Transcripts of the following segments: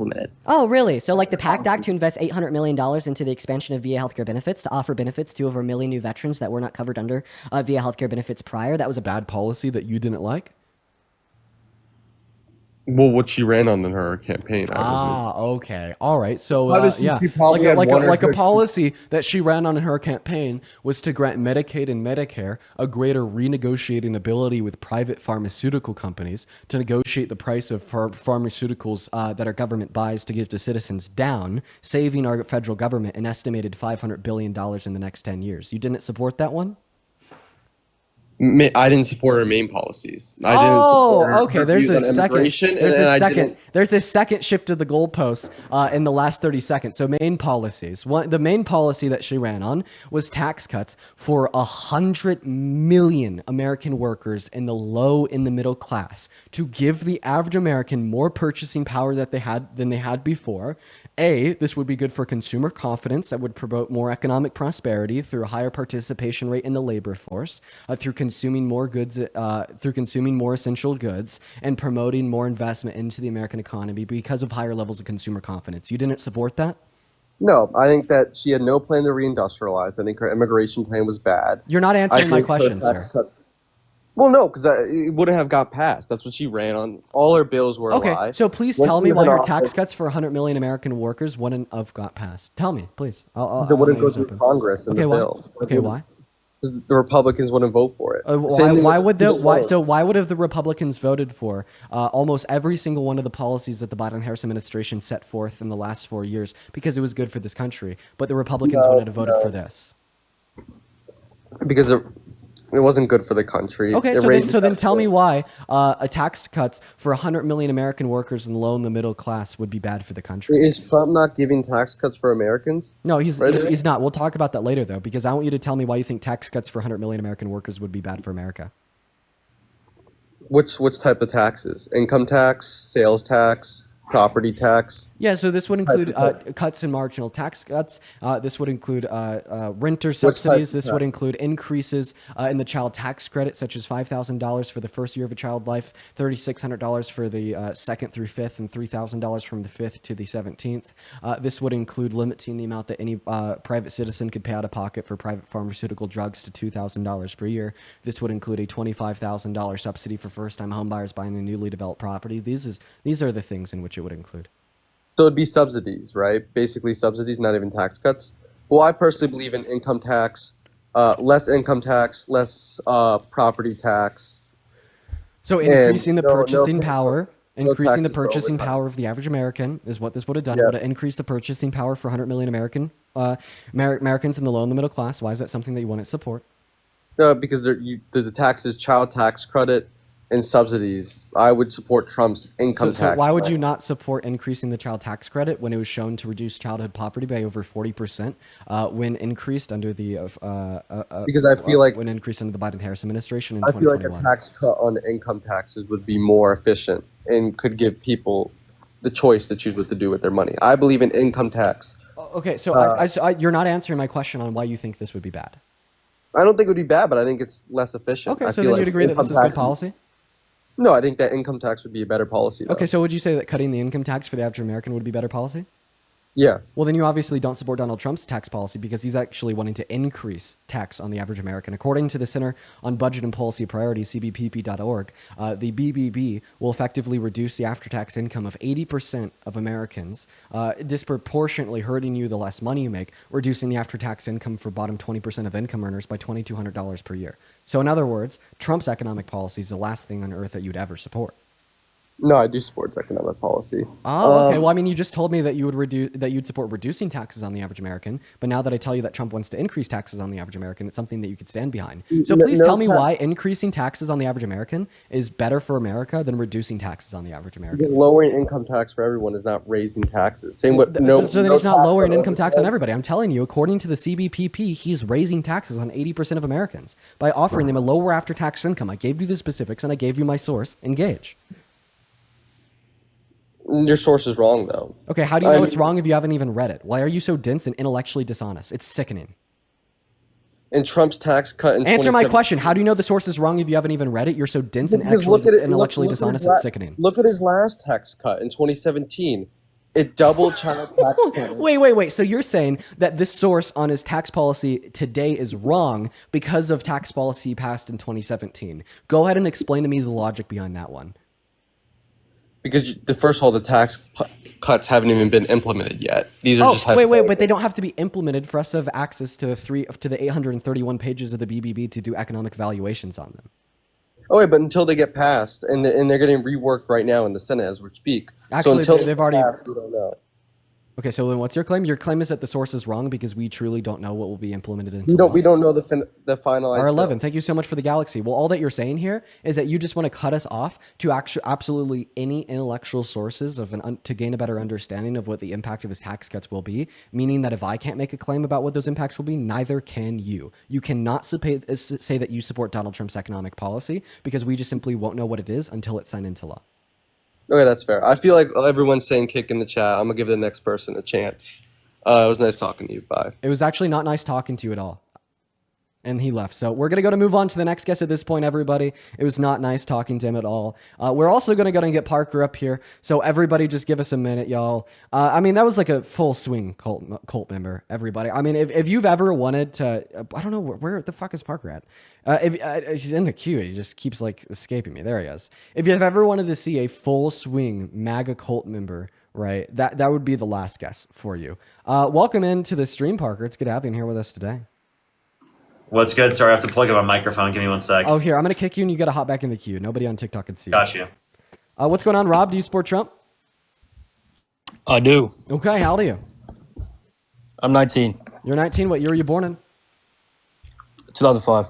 implemented. Oh, really? So like the PACT Act to invest $800 million into the expansion of VA healthcare benefits to offer benefits to over 1 million new veterans that were not covered under VA healthcare benefits prior. That was a bad policy that you didn't like? Well, what she ran on in her campaign, Okay. All right. So, Obviously, yeah, she probably had one or like a two- policy that she ran on in her campaign was to grant Medicaid and Medicare a greater renegotiating ability with private pharmaceutical companies to negotiate the price of pharmaceuticals that our government buys to give to citizens down, saving our federal government an estimated $500 billion in the next 10 years. You didn't support that one? I didn't support her main policies. I didn't support her, okay. her There's views a on second. immigration, There's and a I second. didn't. There's a second shift of the goalposts in the last 30 seconds. So main policies. The main policy that she ran on was tax cuts for 100 million American workers in the low and the middle class to give the average American more purchasing power than they had before. This would be good for consumer confidence that would promote more economic prosperity through a higher participation rate in the labor force, through consuming more goods, through consuming more essential goods, and promoting more investment into the American economy because of higher levels of consumer confidence. You didn't support that? No, I think that she had no plan to reindustrialize. I think her immigration plan was bad. You're not answering my question, sir. Well, no, because it wouldn't have got passed. That's what she ran on. All her bills were a lie. Okay, so please tell me why her tax cuts for 100 million American workers wouldn't have got passed. Tell me, please. It wouldn't go through Congress in the bill. Okay, why? Because the Republicans wouldn't vote for it. Why would the Republicans voted for almost every single one of the policies that the Biden-Harris administration set forth in the last 4 years because it was good for this country, but the Republicans wouldn't have voted for this? Because it wasn't good for the country. Okay, so then tell me why a tax cuts for 100 million American workers in the low and the middle class would be bad for the country. Is Trump not giving tax cuts for Americans? No, he's not. We'll talk about that later, though, because I want you to tell me why you think tax cuts for 100 million American workers would be bad for America. Which type of taxes? Income tax, sales tax, property tax? Yeah, so this would include cuts in marginal tax cuts. This would include renter subsidies. This would include increases in the child tax credit, such as $5,000 for the first year of a child life, $3,600 for the second through fifth, and $3,000 from the fifth to the 17th. This would include limiting the amount that any private citizen could pay out of pocket for private pharmaceutical drugs to $2,000 per year. This would include a $25,000 subsidy for first-time homebuyers buying a newly developed property. These are the things in which it would include. So it'd be subsidies, right? Basically subsidies, not even tax cuts. Well, I personally believe in income tax, less income tax, less property tax. So increasing the purchasing power, increasing the purchasing power of the average American is what this would have done. It would have increased the purchasing power for 100 million Americans in the low and the middle class. Why is that something that you want to support? Because the taxes, child tax credit, and subsidies. I would support Trump's income tax. So why would you not support increasing the child tax credit when it was shown to reduce childhood poverty by over 40% when increased under the because I feel like when increased under the Biden-Harris administration in 2021. I feel 2021. like a tax cut on income taxes would be more efficient and could give people the choice to choose what to do with their money. I believe in income tax. Okay, so you're not answering my question on why you think this would be bad. I don't think it would be bad, but I think it's less efficient. Okay, so then you'd agree that this is good policy? No, I think that income tax would be a better policy, though. Okay, so would you say that cutting the income tax for the average American would be better policy? Yeah. Well, then you obviously don't support Donald Trump's tax policy because he's actually wanting to increase tax on the average American. According to the Center on Budget and Policy Priorities, cbpp.org, the BBB will effectively reduce the after-tax income of 80% of Americans, disproportionately hurting you the less money you make, reducing the after-tax income for bottom 20% of income earners by $2,200 per year. So in other words, Trump's economic policy is the last thing on earth that you'd ever support. No, I do support economic policy. Oh, okay. Well, I mean, you just told me that you'd support reducing taxes on the average American, but now that I tell you that Trump wants to increase taxes on the average American, it's something that you could stand behind. So please tell me why increasing taxes on the average American is better for America than reducing taxes on the average American. Because lowering income tax for everyone is not raising taxes. Same with so then it's not lowering income tax on everybody. I'm telling you, according to the CBPP, he's raising taxes on 80% of Americans by offering them a lower after-tax income. I gave you the specifics and I gave you my source. Engage. Your source is wrong, though. Okay, how do you know it's wrong if you haven't even read it? Why are you so dense and intellectually dishonest? It's sickening. And Trump's tax cut in Answer my question. How do you know the source is wrong if you haven't even read it? You're so dense and intellectually dishonest, it's sickening. Look at his last tax cut in 2017. It doubled child tax payments. Wait. So you're saying that this source on his tax policy today is wrong because of tax policy passed in 2017. Go ahead and explain to me the logic behind that one. Because the first of all, the cuts haven't even been implemented yet. These are just wait, but they don't have to be implemented for us to have access to the 831 pages of the BBB to do economic valuations on them. Oh wait, but until they get passed, and they're getting reworked right now in the Senate as we speak. Actually, so until they've already. passed, we don't know. Okay, so then what's your claim? Your claim is that the source is wrong because we truly don't know what will be implemented into We don't know the finalized. R11, bill. thank you so much for the galaxy. Well, all that you're saying here is that you just want to cut us off to absolutely any intellectual sources to gain a better understanding of what the impact of his tax cuts will be, meaning that if I can't make a claim about what those impacts will be, neither can you. You cannot say that you support Donald Trump's economic policy because we just simply won't know what it is until it's signed into law. Okay, that's fair. I feel like everyone's saying kick in the chat. I'm gonna give the next person a chance. It was nice talking to you. Bye. It was actually not nice talking to you at all. And he left. So we're going to move on to the next guest at this point, everybody. It was not nice talking to him at all. We're also going to go and get Parker up here. So everybody just give us a minute, y'all. I mean, that was like a full swing cult member, everybody. I mean, if you've ever wanted to, I don't know, where the fuck is Parker at? He's in the queue. He just keeps like escaping me. There he is. If you've ever wanted to see a full swing MAGA cult member, right, that would be the last guest for you. Welcome into the stream, Parker. It's good having you here with us today. What's good? Sorry, I have to plug in my microphone. Give me 1 sec. Oh, here, I'm going to kick you and you got to hop back in the queue. Nobody on TikTok can see you. Got you. What's going on, Rob? Do you support Trump? I do. Okay, how old are you? I'm 19. You're 19. What year were you born in? 2005.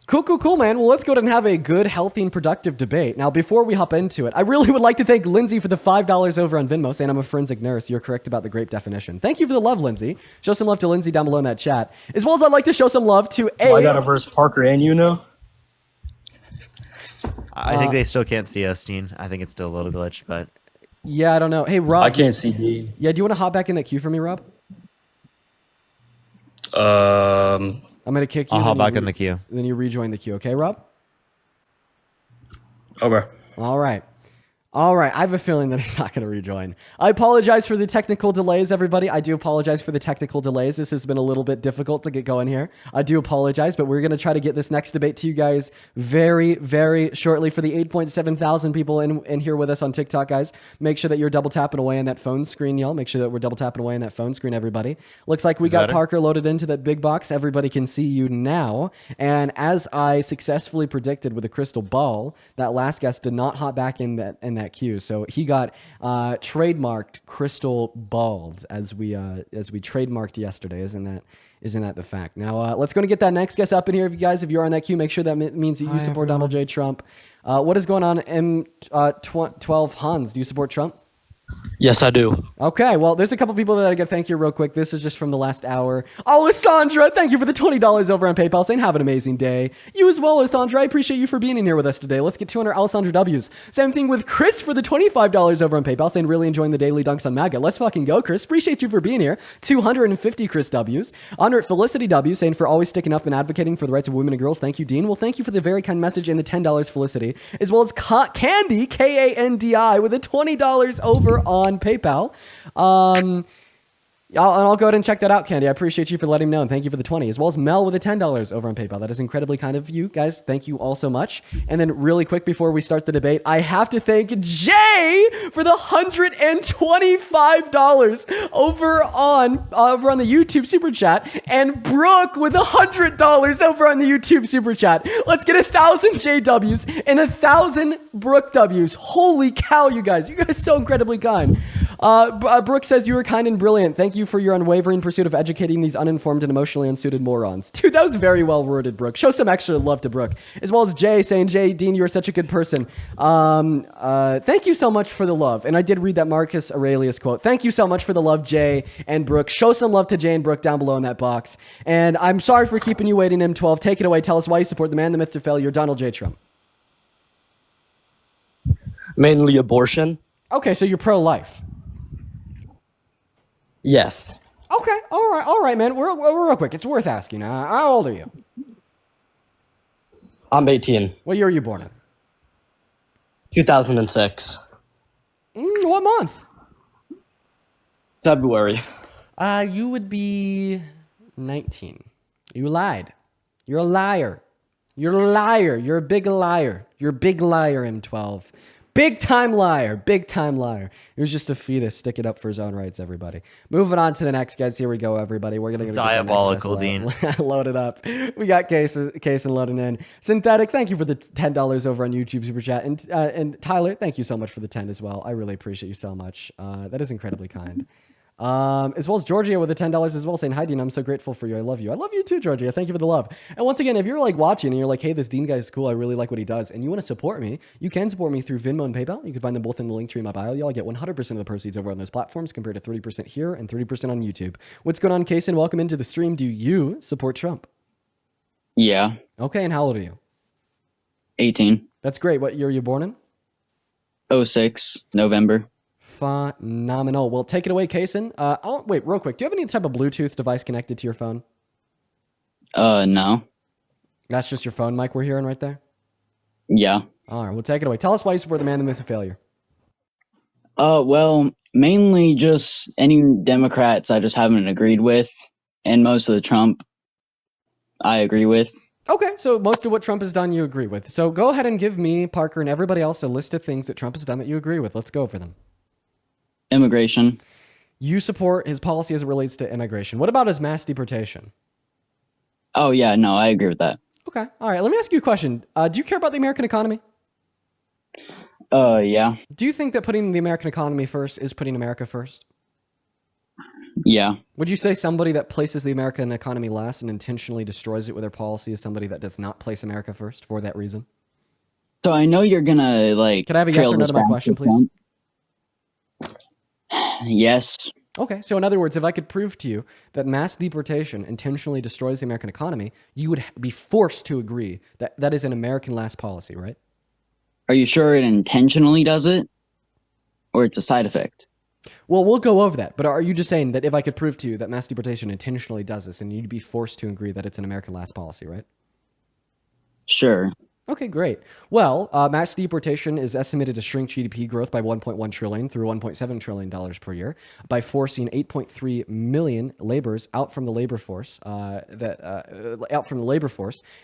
Cool, man. Well, let's go ahead and have a good, healthy, and productive debate. Now, before we hop into it, I really would like to thank Lindsay for the $5 over on Venmo, saying I'm a forensic nurse. You're correct about the grape definition. Thank you for the love, Lindsay. Show some love to Lindsay down below in that chat. As well as I'd like to show some love to So I got to verse Parker and you know? I think they still can't see us, Dean. I think it's still a little glitched, but... Yeah, I don't know. Hey, Rob. I can't see Dean. Yeah, do you want to hop back in that queue for me, Rob? I'm going to kick you. I'll hop back in the queue. Then you rejoin the queue. Okay, Rob? Okay. All right. I have a feeling that he's not going to rejoin. I apologize for the technical delays, everybody. I do apologize for the technical delays. This has been a little bit difficult to get going here. I do apologize, but we're going to try to get this next debate to you guys very, very shortly. For the 8.7 thousand people in here with us on TikTok, guys, make sure that you're double tapping away on that phone screen, y'all. Make sure that we're double tapping away on that phone screen, everybody. Looks like we got Parker loaded into that big box. Everybody can see you now. And as I successfully predicted with a crystal ball, that last guest did not hop back in that queue. So he got trademarked crystal bald as we trademarked yesterday. Isn't that the fact? Now let's go and get that next guest up in here. If you guys, if you're on that queue, make sure that means that you support everyone. Donald J. Trump. What is going on? M12 Hans, do you support Trump? Yes, I do. Okay, well, there's a couple people that I got to thank you real quick. This is just from the last hour. Alessandra, thank you for the $20 over on PayPal, saying have an amazing day. You as well, Alessandra. I appreciate you for being in here with us today. Let's get 200 Alessandra W's. Same thing with Chris for the $25 over on PayPal, saying really enjoying the daily dunks on MAGA. Let's fucking go, Chris. Appreciate you for being here. 250 Chris W's. Honored Felicity W, saying for always sticking up and advocating for the rights of women and girls. Thank you, Dean. Well, thank you for the very kind message and the $10, Felicity. As well as Candy, Kandi, with the $20 over on PayPal. I'll go ahead and check that out, Candy. I appreciate you for letting me know, and thank you for the 20, as well as Mel with the $10 over on PayPal. That is incredibly kind of you guys. Thank you all so much. And then really quick before we start the debate, I have to thank Jay for the $125 over on the YouTube Super Chat, and Brooke with the $100 over on the YouTube Super Chat. Let's get 1,000 JWs and 1,000 Brooke W's. Holy cow, you guys. You guys are so incredibly kind. Brooke says you were kind and brilliant. Thank you for your unwavering pursuit of educating these uninformed and emotionally unsuited morons. Dude, that was very well worded, Brooke. Show some extra love to Brooke. As well as Jay saying, Jay, Dean, you are such a good person. Thank you so much for the love. And I did read that Marcus Aurelius quote. Thank you so much for the love, Jay and Brooke. Show some love to Jay and Brooke down below in that box. And I'm sorry for keeping you waiting, M12. Take it away. Tell us why you support the man, the myth, the failure, Donald J. Trump. Mainly abortion. Okay, so you're pro-life. Yes. Okay, all right, man. We're real quick. It's worth asking. How old are you? I'm 18. What year were you born in? 2006. What month? February. You would be 19. You lied. You're a liar. You're a liar. You're a big liar. You're a big liar, M12. Big time liar. Big time liar. He was just a fetus sticking up for his own rights, everybody. Moving on to the next, guys. Here we go, everybody. We're going to Diabolical, Dean. Load it up. We got Case and loading in. Synthetic, thank you for the $10 over on YouTube Super Chat. And Tyler, thank you so much for the 10 as well. I really appreciate you so much. That is incredibly kind. As well as Georgia with the $10 as well, saying, hi, Dean, I'm so grateful for you. I love you. I love you too, Georgia. Thank you for the love. And once again, if you're like watching and you're like, hey, this Dean guy is cool, I really like what he does, and you want to support me, you can support me through Venmo and PayPal. You can find them both in the link tree in my bio. Y'all get 100% of the proceeds over on those platforms compared to 30% here and 30% on YouTube. What's going on, Kason? Welcome into the stream. Do you support Trump? Yeah, Okay, and how old are you? 18. That's great. What year are you born in? 06, November. Phenomenal. Well, take it away, Kason. Wait, real quick. Do you have any type of Bluetooth device connected to your phone? No. That's just your phone mic we're hearing right there? Yeah. All right, well, take it away. Tell us why you support the man, the myth, of failure. Well, mainly just any Democrats I just haven't agreed with, and most of the Trump I agree with. Okay, so most of what Trump has done you agree with. So go ahead and give me, Parker, and everybody else a list of things that Trump has done that you agree with. Let's go over them. Immigration. You support his policy as it relates to immigration. What about his mass deportation? Oh, yeah, no, I agree with that. Okay, all right. Let me ask you a question. Do you care about the American economy? Yeah. Do you think that putting the American economy first is putting America first? Yeah. Would you say somebody that places the American economy last and intentionally destroys it with their policy is somebody that does not place America first for that reason? So I know you're gonna, like... Can I have a yes trail or no this to my back question, to please? Trump. Yes. Okay, so in other words, if I could prove to you that mass deportation intentionally destroys the American economy, you would be forced to agree that that is an American last policy, right? Are you sure it intentionally does it? Or it's a side effect? Well, we'll go over that, but are you just saying that if I could prove to you that mass deportation intentionally does this, and you'd be forced to agree that it's an American last policy, right? Sure. Okay, great. Well, mass deportation is estimated to shrink GDP growth by $1.1 trillion through $1.7 trillion per year by forcing 8.3 million laborers out from the labor force,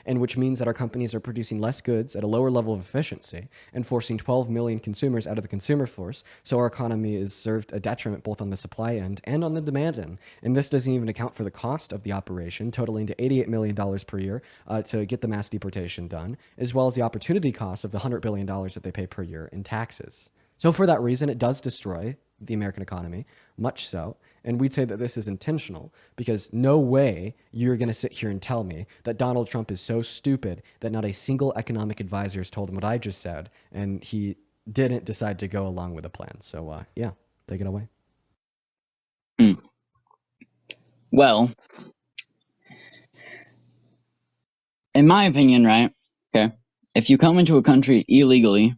and which means that our companies are producing less goods at a lower level of efficiency and forcing 12 million consumers out of the consumer force. So our economy is served a detriment both on the supply end and on the demand end. And this doesn't even account for the cost of the operation, totaling to $88 million per year to get the mass deportation done, as well as the opportunity cost of the $100 billion that they pay per year in taxes. So for that reason, it does destroy the American economy, much so. And we'd say that this is intentional because no way you're going to sit here and tell me that Donald Trump is so stupid that not a single economic advisor has told him what I just said, and he didn't decide to go along with the plan. So yeah, take it away. Well, in my opinion, right? Okay. If you come into a country illegally,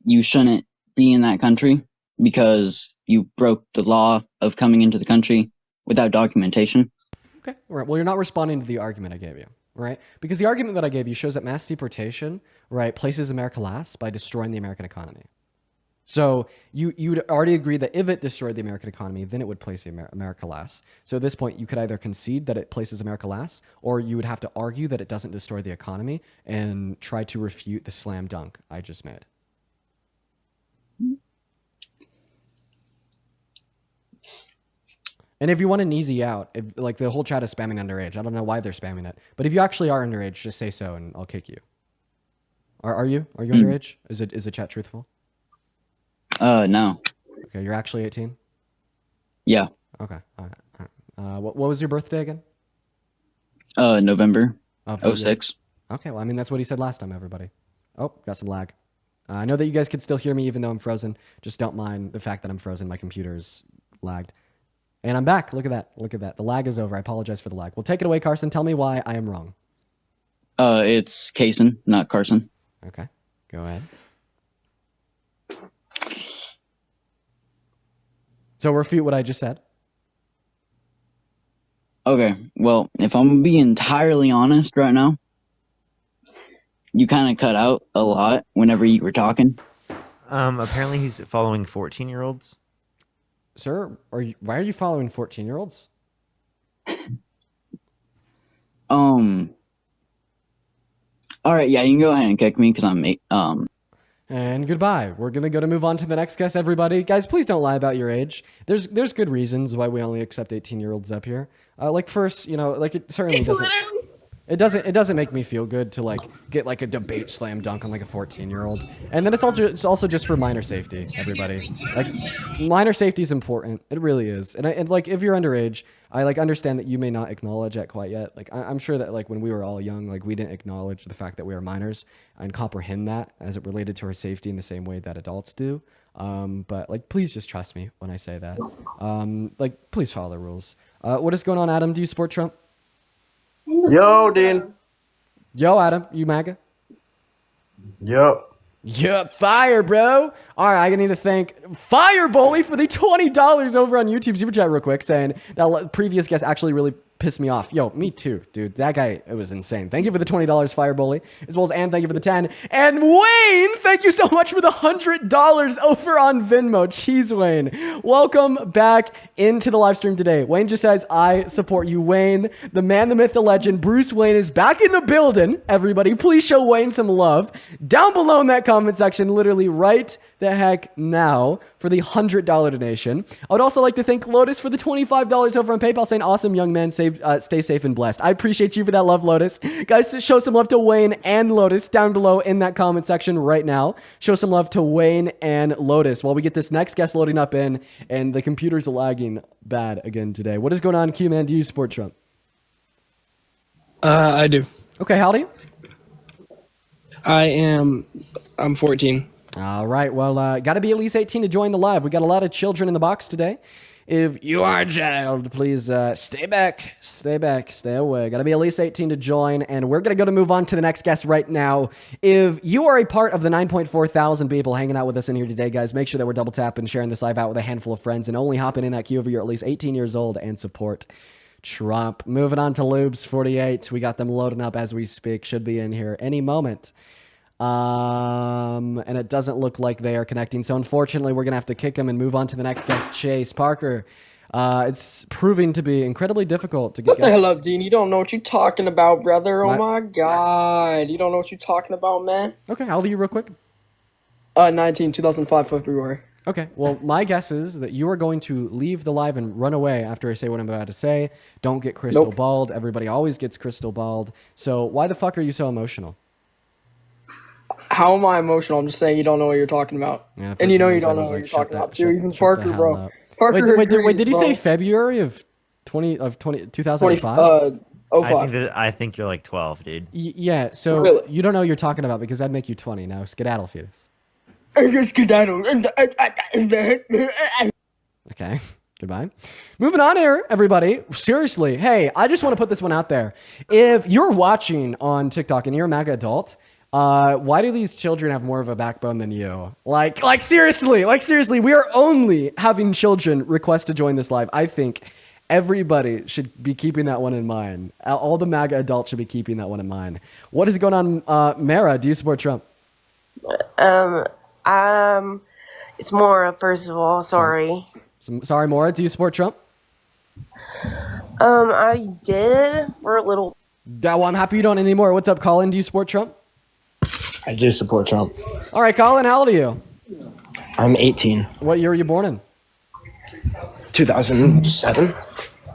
you shouldn't be in that country because you broke the law of coming into the country without documentation. Okay. All right. Well, you're not responding to the argument I gave you, right? Because the argument that I gave you shows that mass deportation, right, places America last by destroying the American economy. So you'd already agree that if it destroyed the American economy, then it would place America last. So at this point, you could either concede that it places America last, or you would have to argue that it doesn't destroy the economy and try to refute the slam dunk I just made. And if you want an easy out, if, like the whole chat is spamming underage. I don't know why they're spamming it. But if you actually are underage, just say so and I'll kick you. Are you? Are you underage? Is the chat truthful? No. Okay, you're actually 18? Yeah. Okay. All right. What was your birthday again? November Of 06. Okay, well, I mean, that's what he said last time, everybody. Oh, got some lag. I know that you guys could still hear me even though I'm frozen. Just don't mind the fact that I'm frozen. My computer's lagged. And I'm back. Look at that. Look at that. The lag is over. I apologize for the lag. Well, take it away, Carson. Tell me why I am wrong. It's Kaysen, not Carson. Okay, go ahead. So refute what I just said. Okay, well, if I'm gonna be entirely honest right now, you kind of cut out a lot whenever you were talking. Apparently he's following 14-year-olds. Sir, why are you following 14-year-olds? All right, yeah, you can go ahead and kick me because I'm And goodbye. We're gonna go to move on to the next guest, everybody. Guys, please don't lie about your age. There's good reasons why we only accept 18-year-olds up here. Like first, like it certainly doesn't. It doesn't make me feel good to like get like a debate slam dunk on like a 14-year-old. And then it's also just for minor safety, everybody. Like minor safety is important. It really is. And like if you're underage, I like understand that you may not acknowledge that quite yet. Like I'm sure that like when we were all young, like we didn't acknowledge the fact that we are minors and comprehend that as it related to our safety in the same way that adults do. But like please just trust me when I say that. Like please follow the rules. What is going on, Adam? Do you support Trump? Yo, Dean. Yo, Adam, you MAGA? Yep. Yep, fire, bro. All right, I need to thank Fire Bully for the $20 over on YouTube Super Chat real quick, saying that previous guest actually really pissed me off. Yo, me too, dude. That guy, it was insane. Thank you for the $20, Fire Bully, as well as Ann, thank you for the 10. And Wayne, thank you so much for the $100 over on Venmo. Cheese Wayne. Welcome back into the live stream today. Wayne just says, I support you, Wayne. The man, the myth, the legend, Bruce Wayne is back in the building. Everybody, please show Wayne some love. Down below in that comment section, literally right the heck now for the $100 donation. I would also like to thank Lotus for the $25 over on PayPal, saying, awesome young man, stay safe and blessed. I appreciate you for that love, Lotus. Guys, show some love to Wayne and Lotus down below in that comment section right now. Show some love to Wayne and Lotus while we get this next guest loading up in, and the computer's lagging bad again today. What is going on, Q-Man? Do you support Trump? I do. Okay, how old are you? I'm 14. All right, well, got to be at least 18 to join the live. We got a lot of children in the box today. If you are a child, please stay back, stay away. Got to be at least 18 to join, and we're going to move on to the next guest right now. If you are a part of the 9.4 thousand people hanging out with us in here today, guys, make sure that we're double tapping, sharing this live out with a handful of friends, and only hopping in that queue if you're at least 18 years old and support Trump. Moving on to Lubes 48. We got them loading up as we speak. Should be in here any moment. And it doesn't look like they are connecting. So unfortunately, we're going to have to kick them and move on to the next guest, Chase Parker. It's proving to be incredibly difficult to get What the hell up, Dean? You don't know what you're talking about, brother. Oh my God. You don't know what you're talking about, man. Okay, how old are you real quick? 19, 2005, February. Okay, well, my guess is that you are going to leave the live and run away after I say what I'm about to say. Don't get crystal balled. Everybody always gets crystal balled. So why the fuck are you so emotional? How am I emotional? I'm just saying you don't know what you're talking about. Yeah, and you know you some don't know reason I what was you're like, talking about, too. Even shut Parker, the hell bro. up. Parker Wait, agrees, did you bro. say February of 2005? 05. I think you're like 12, dude. Yeah, so Really? you don't know what you're talking about because I'd make you 20. Now skedaddle, fetus. Okay, goodbye. Moving on here, everybody. Seriously, hey, I just want to put this one out there. If you're watching on TikTok and you're a MAGA adult, why do these children have more of a backbone than you? Like seriously, we are only having children request to join this live. I think everybody should be keeping that one in mind. All the MAGA adults should be keeping that one in mind. What is going on, Mara? Do you support Trump? It's Maura, first of all. Sorry. Sorry, Maura. Do you support Trump? I did for a little. Well, I'm happy you don't anymore. What's up, Colin? Do you support Trump? I do support Trump. All right, Colin, how old are you? I'm 18. What year were you born in? 2007.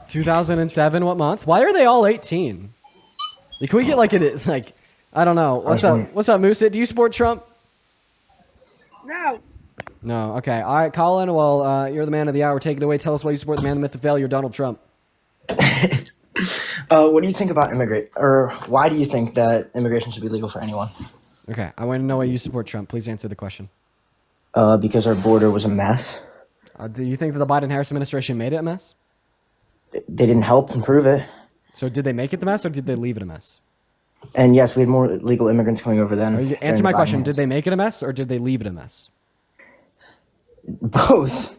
2007. What month? Why are they all 18? Can we get like I don't know. What's up? What's up, Moosit? Do you support Trump? No. No. Okay. All right, Colin. Well, you're the man of the hour. Take it away. Tell us why you support the man, the myth, the failure, Donald Trump. What do you think about why do you think that immigration should be legal for anyone? Okay. I want to know why you support Trump. Please answer the question. Because our border was a mess. Do you think that the Biden-Harris administration made it a mess? They didn't help improve it. So did they make it the mess or did they leave it a mess? And yes, we had more illegal immigrants coming over then. Answer my question. Did they make it a mess or did they leave it a mess? Both.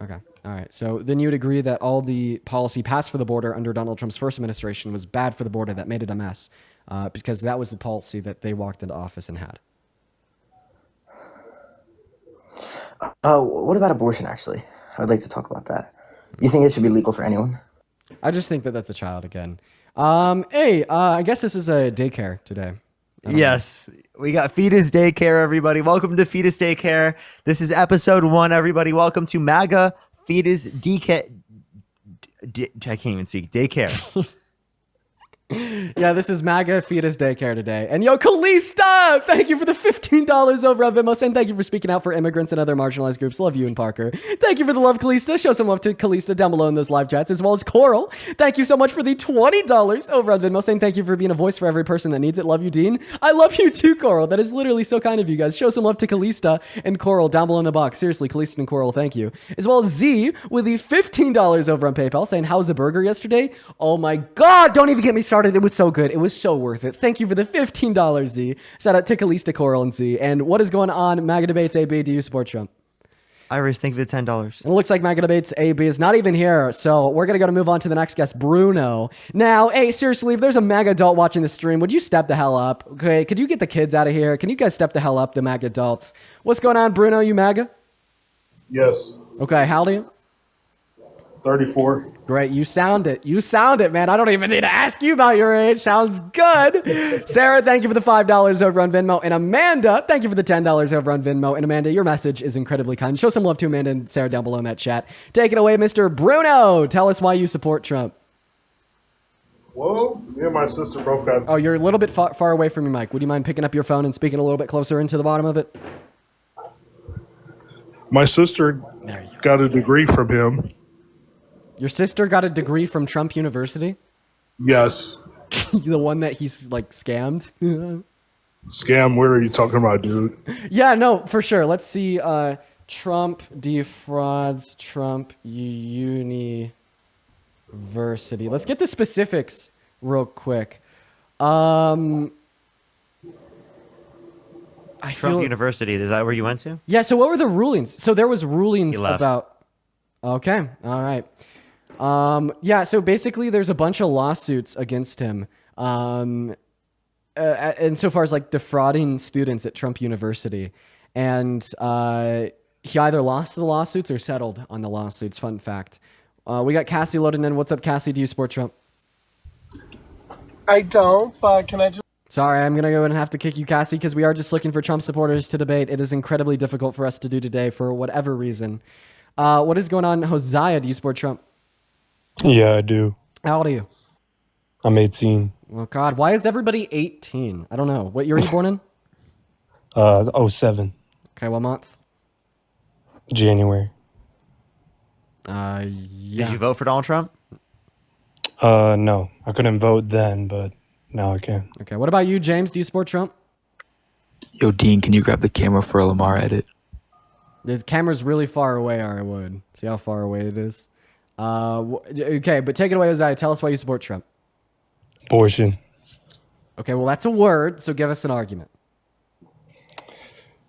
Okay. All right. So then you would agree that all the policy passed for the border under Donald Trump's first administration was bad for the border, that made it a mess, because that was the policy that they walked into office and had. What about abortion, actually? I'd like to talk about that. You think it should be legal for anyone? I just think that that's a child again. Hey, I guess this is a daycare today. Yes, we got Fetus Daycare, everybody. Welcome to Fetus Daycare. This is episode 1, everybody. Welcome to Maga Fetus DK. I can't even speak. Daycare. Yeah, this is Maga Fetus Daycare today. And yo, Kalista! Thank you for the $15 over on Venmo. And thank you for speaking out for immigrants and other marginalized groups. Love you and Parker. Thank you for the love, Kalista. Show some love to Kalista down below in those live chats, as well as Coral. Thank you so much for the $20 over on Venmo. Saying thank you for being a voice for every person that needs it. Love you, Dean. I love you too, Coral. That is literally so kind of you guys. Show some love to Kalista and Coral down below in the box. Seriously, Kalista and Coral, thank you. As well as Z with the $15 over on PayPal, saying, how was the burger yesterday? Oh my God, don't even get me started. It was so good. It was so worth it. Thank you for the $15, Z. Shout out to Kalista, Coral, and Z. And what is going on? Maga Debates AB, do you support Trump? Iris, thank you for the $10. And it looks like Maga Debates AB is not even here, so we're going to move on to the next guest, Bruno. Now, hey, seriously, if there's a MAGA adult watching the stream, would you step the hell up? Okay, could you get the kids out of here? Can you guys step the hell up, the MAGA adults? What's going on, Bruno? You MAGA? Yes. Okay, how old are you? 34. Great, you sound it. You sound it, man. I don't even need to ask you about your age. Sounds good. Sarah, thank you for the $5 over on Venmo. And Amanda, thank you for the $10 over on Venmo. And Amanda, your message is incredibly kind. Show some love to Amanda and Sarah down below in that chat. Take it away, Mr. Bruno. Tell us why you support Trump. Well, me and my sister both got... Oh, you're a little bit far away from your mic. Would you mind picking up your phone and speaking a little bit closer into the bottom of it? My sister got a degree from him. Your sister got a degree from Trump University? Yes. The one that he's, like, scammed? Scam, where are you talking about, dude? Yeah, no, for sure. Let's see. Trump defrauds Trump University. Let's get the specifics real quick. Trump University, is that where you went to? Yeah, so what were the rulings? So there was rulings He left. about... Okay, all right. Yeah, so basically there's a bunch of lawsuits against him. Insofar as like defrauding students at Trump University. And he either lost the lawsuits or settled on the lawsuits. Fun fact. We got Cassie loaded in. What's up, Cassie? Do you support Trump? I don't, but can I just... Sorry, I'm going to go and have to kick you, Cassie, because we are just looking for Trump supporters to debate. It is incredibly difficult for us to do today for whatever reason. What is going on? Hosea, do you support Trump? Yeah, I do. How old are you? I'm 18. Oh, God. Why is everybody 18? I don't know. What year were you born in? 07. Okay, what month? January. Yeah. Did you vote for Donald Trump? No. I couldn't vote then, but now I can. Okay, what about you, James? Do you support Trump? Yo, Dean, can you grab the camera for a Lamar edit? The camera's really far away, or I would. See how far away it is? Okay, but take it away, Isaiah. Tell us why you support Trump. Abortion. Okay, well, that's a word, so give us an argument.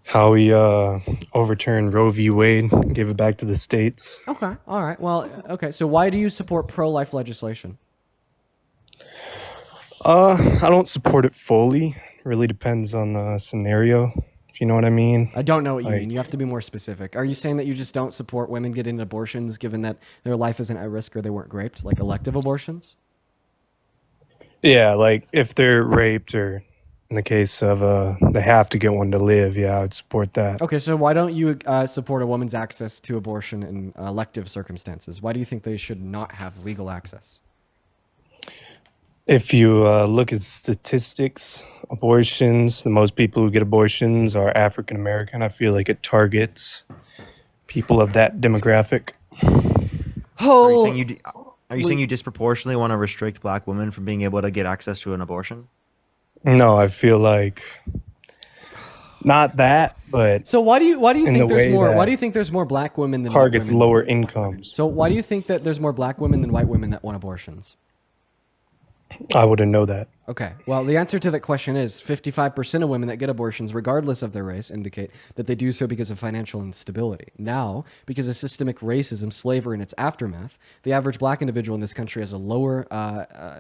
How he overturned Roe v. Wade, gave it back to the states. Okay, all right. Well, okay, so why do you support pro-life legislation? I don't support it fully. It really depends on the scenario, if you know what I mean. I don't know what you mean. You have to be more specific. Are you saying that you just don't support women getting abortions given that their life isn't at risk or they weren't raped, like elective abortions? Yeah, like if they're raped or in the case of they have to get one to live, yeah, I would support that. Okay, so why don't you support a woman's access to abortion in elective circumstances? Why do you think they should not have legal access? If you look at statistics, abortions, the most people who get abortions are African American. I feel like it targets people of that demographic. Oh, Are you saying you disproportionately want to restrict black women from being able to get access to an abortion? No, I feel like not that, but so why do you think there's more? that Why do you think there's more black women than targets white women? lower incomes? So why do you think that there's more black women than white women that want abortions? I wouldn't know that. Okay. Well, the answer to that question is 55% of women that get abortions, regardless of their race, indicate that they do so because of financial instability. Now, because of systemic racism, slavery, and its aftermath, the average black individual in this country has a lower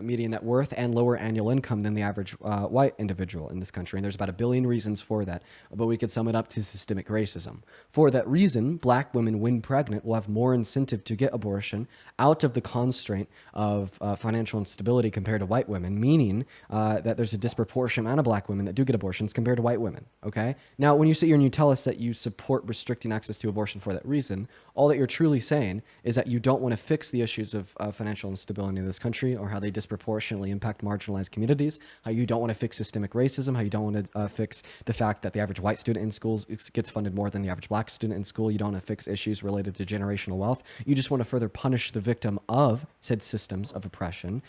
median net worth and lower annual income than the average white individual in this country. And there's about a billion reasons for that, but we could sum it up to systemic racism. For that reason, black women, when pregnant, will have more incentive to get abortion out of the constraint of financial instability compared to white women, meaning that there's a disproportionate amount of black women that do get abortions compared to white women. Okay. Now, when you sit here and you tell us that you support restricting access to abortion for that reason, all that you're truly saying is that you don't want to fix the issues of financial instability in this country or how they disproportionately impact marginalized communities, how you don't want to fix systemic racism, how you don't want to fix the fact that the average white student in schools gets funded more than the average black student in school. You don't want to fix issues related to generational wealth. You just want to further punish the victim of said systems of oppression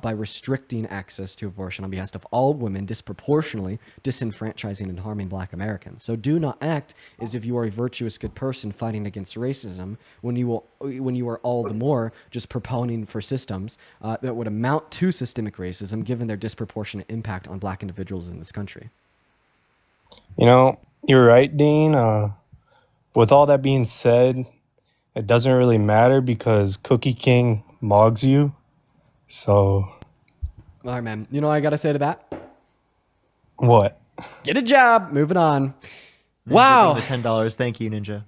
by restricting access to abortion on behalf of all women, disproportionately disenfranchising and harming black Americans. So do not act as if you are a virtuous good person fighting against racism when you are all the more just proponing for systems that would amount to systemic racism given their disproportionate impact on black individuals in this country. You know, you're right, Dean. With all that being said, it doesn't really matter because Cookie King mogs you. So. All right, man. You know what I got to say to that? What? Get a job. Moving on. Ninja, Wow. The $10. Thank you, Ninja.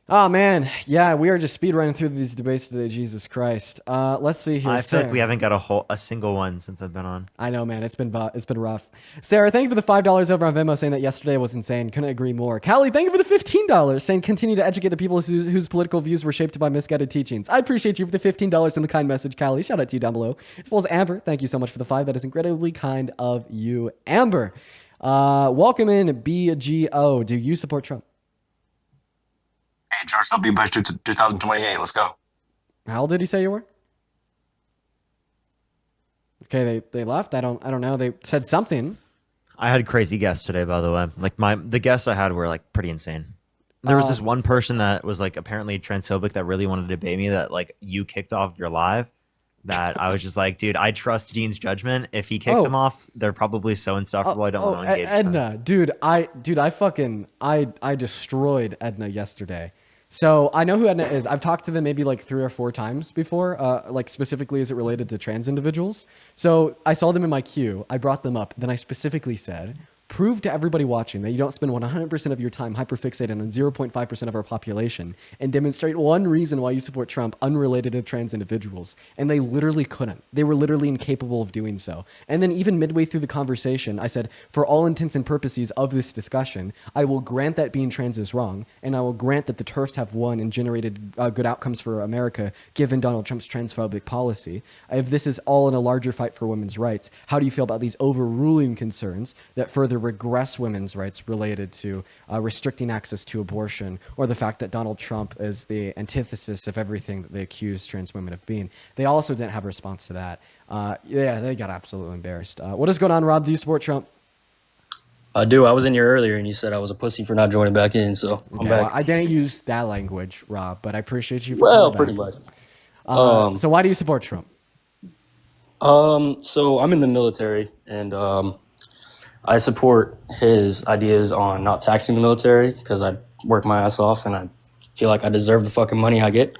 Oh, man. Yeah, we are just speed running through these debates today. Jesus Christ. Let's see here. I feel Sarah. like we haven't got a single one since I've been on. I know, man. It's been rough. Sarah, thank you for the $5 over on Venmo saying that yesterday was insane. Couldn't agree more. Callie, thank you for the $15 saying continue to educate the people whose political views were shaped by misguided teachings. I appreciate you for the $15 and the kind message, Callie. Shout out to you down below. As well as Amber, thank you so much for the 5. That is incredibly kind of you, Amber. Welcome in, BGO. Do you support Trump? Hey, George W. Bush 2028. Let's go. How old did he say you were? Okay, they left. I don't know. They said something. I had crazy guests today, by the way. Like the guests I had were like pretty insane. There was this one person that was like apparently transphobic that really wanted to debate me that like you kicked off your live. That I was just like, dude, I trust Dean's judgment. If he kicked him off, they're probably so insufferable. I don't want to engage. Edna, I destroyed Edna yesterday. So I know who Edna is. I've talked to them maybe like 3 or 4 times before, like specifically as it related to trans individuals. So I saw them in my queue. I brought them up. Then I specifically said, prove to everybody watching that you don't spend 100% of your time hyperfixated on 0.5% of our population and demonstrate one reason why you support Trump unrelated to trans individuals. And they literally couldn't. They were literally incapable of doing so. And then even midway through the conversation, I said, for all intents and purposes of this discussion, I will grant that being trans is wrong, and I will grant that the TERFs have won and generated good outcomes for America given Donald Trump's transphobic policy. If this is all in a larger fight for women's rights, how do you feel about these overruling concerns that further regress women's rights related to restricting access to abortion, or the fact that Donald Trump is the antithesis of everything that they accuse trans women of being? They also didn't have a response to that. Yeah, they got absolutely embarrassed. What is going on, Rob? Do you support Trump? I do. I was in here earlier, and you said I was a pussy for not joining back in, so I'm back. Well, I didn't use that language, Rob, but I appreciate you. Well, pretty much. So why do you support Trump? So I'm in the military, and I support his ideas on not taxing the military because I work my ass off and I feel like I deserve the fucking money I get.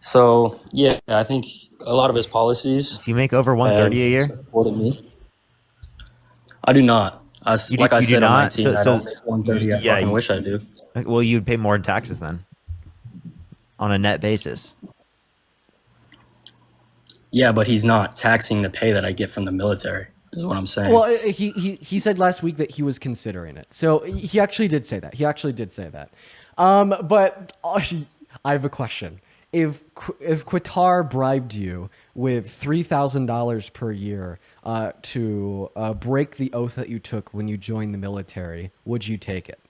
So yeah, I think a lot of his policies. Do you make over 130 a year? Supported me. I do not. I said on my team, I don't make 130. I fucking wish I do. Well, you'd pay more in taxes then, on a net basis. Yeah, but he's not taxing the pay that I get from the military, is what I'm saying. Well, he said last week that he was considering it. So he actually did say that. But I have a question. If Qatar bribed you with $3,000 per year to break the oath that you took when you joined the military, would you take it?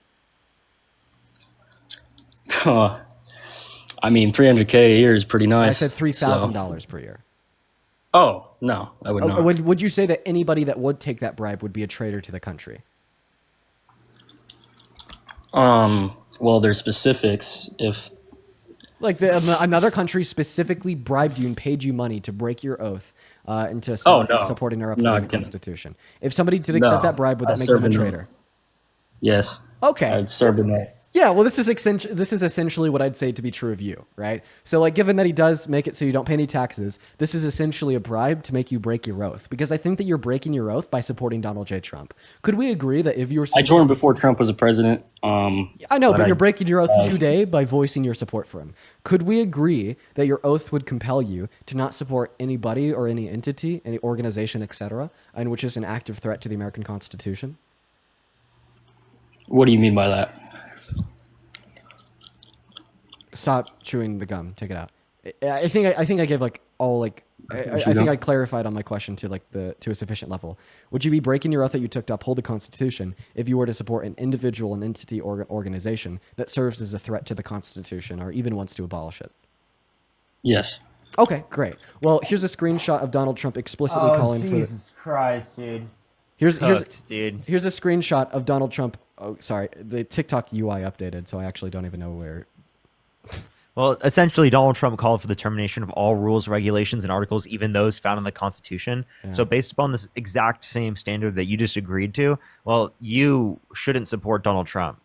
I mean, $300K a year is pretty nice. I said $3,000 per year. Oh, no, I would not. Would you say that anybody that would take that bribe would be a traitor to the country? Well, there's specifics. If Like another country specifically bribed you and paid you money to break your oath and to Oh, stop no. supporting or Not upholding the kidding. Constitution. If somebody did No, accept that bribe, would I that make them a served in the- traitor? Yes. Okay. I served in that. Yeah, well, this is essentially what I'd say to be true of you, right? So, like, given that he does make it so you don't pay any taxes, this is essentially a bribe to make you break your oath. Because I think that you're breaking your oath by supporting Donald J. Trump. Could we agree that if you were... I joined before Trump was a president. I know, but you're breaking your oath today by voicing your support for him. Could we agree that your oath would compel you to not support anybody or any entity, any organization, etc., and which is an active threat to the American Constitution? What do you mean by that? Stop chewing the gum. Take it out. I think I gave like all like I think I clarified on my question to to a sufficient level. Would you be breaking your oath that you took to uphold the Constitution if you were to support an individual, an entity, or organization that serves as a threat to the Constitution or even wants to abolish it? Yes. Okay, great. Well, here's a screenshot of Donald Trump explicitly calling for. Jesus Christ, dude. Here's dude. Here's a screenshot of Donald Trump. Oh, sorry, the TikTok UI updated, so I actually don't even know where. Well, essentially, Donald Trump called for the termination of all rules, regulations, and articles, even those found in the Constitution. Yeah. So based upon this exact same standard that you just agreed to, well, you shouldn't support Donald Trump.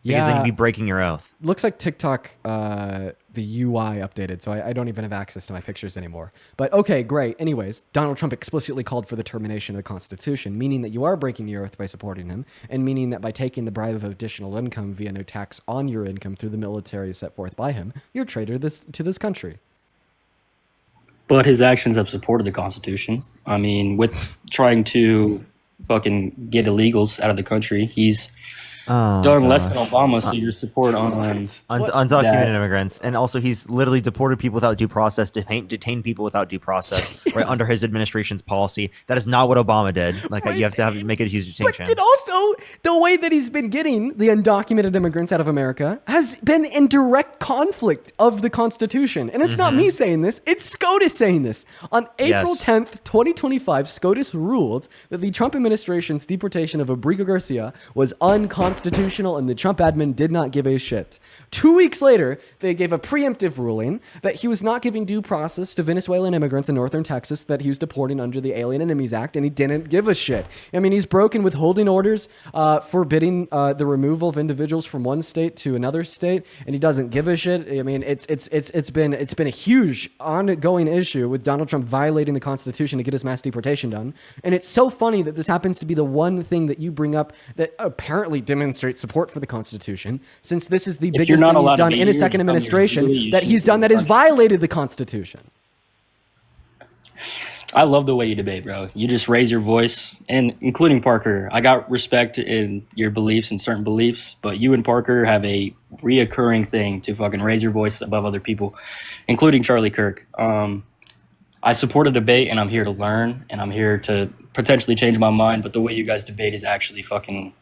Because then you'd be breaking your oath. Looks like TikTok, the UI updated, so I don't even have access to my pictures anymore. But okay, great. Anyways, Donald Trump explicitly called for the termination of the Constitution, meaning that you are breaking your oath by supporting him, and meaning that by taking the bribe of additional income via no tax on your income through the military set forth by him, you're a traitor to this country. But his actions have supported the Constitution. I mean, with trying to fucking get illegals out of the country, he's done less than Obama, so your support on undocumented immigrants, and also he's literally deported people without due process, detained people without due process, right under his administration's policy. That is not what Obama did. Like you have to make a huge distinction. But also, the way that he's been getting the undocumented immigrants out of America has been in direct conflict of the Constitution. And it's not me saying this, it's SCOTUS saying this. On April 10th, 2025, SCOTUS ruled that the Trump administration's deportation of Abrigo Garcia was unconstitutional, and the Trump admin did not give a shit. 2 weeks later, they gave a preemptive ruling that he was not giving due process to Venezuelan immigrants in northern Texas that he was deporting under the Alien Enemies Act, and he didn't give a shit. I mean, he's broken withholding orders forbidding the removal of individuals from one state to another state, and he doesn't give a shit. I mean, it's been a huge ongoing issue with Donald Trump violating the Constitution to get his mass deportation done. And it's so funny that this happens to be the one thing that you bring up that apparently demonstrates support for the Constitution, since this is the biggest thing he's done in his second administration that he's done that has violated the Constitution. I love the way you debate, bro. You just raise your voice, and including Parker. I got respect in your beliefs and certain beliefs, but you and Parker have a reoccurring thing to fucking raise your voice above other people, including Charlie Kirk. I support a debate, and I'm here to learn, and I'm here to potentially change my mind, but the way you guys debate is actually fucking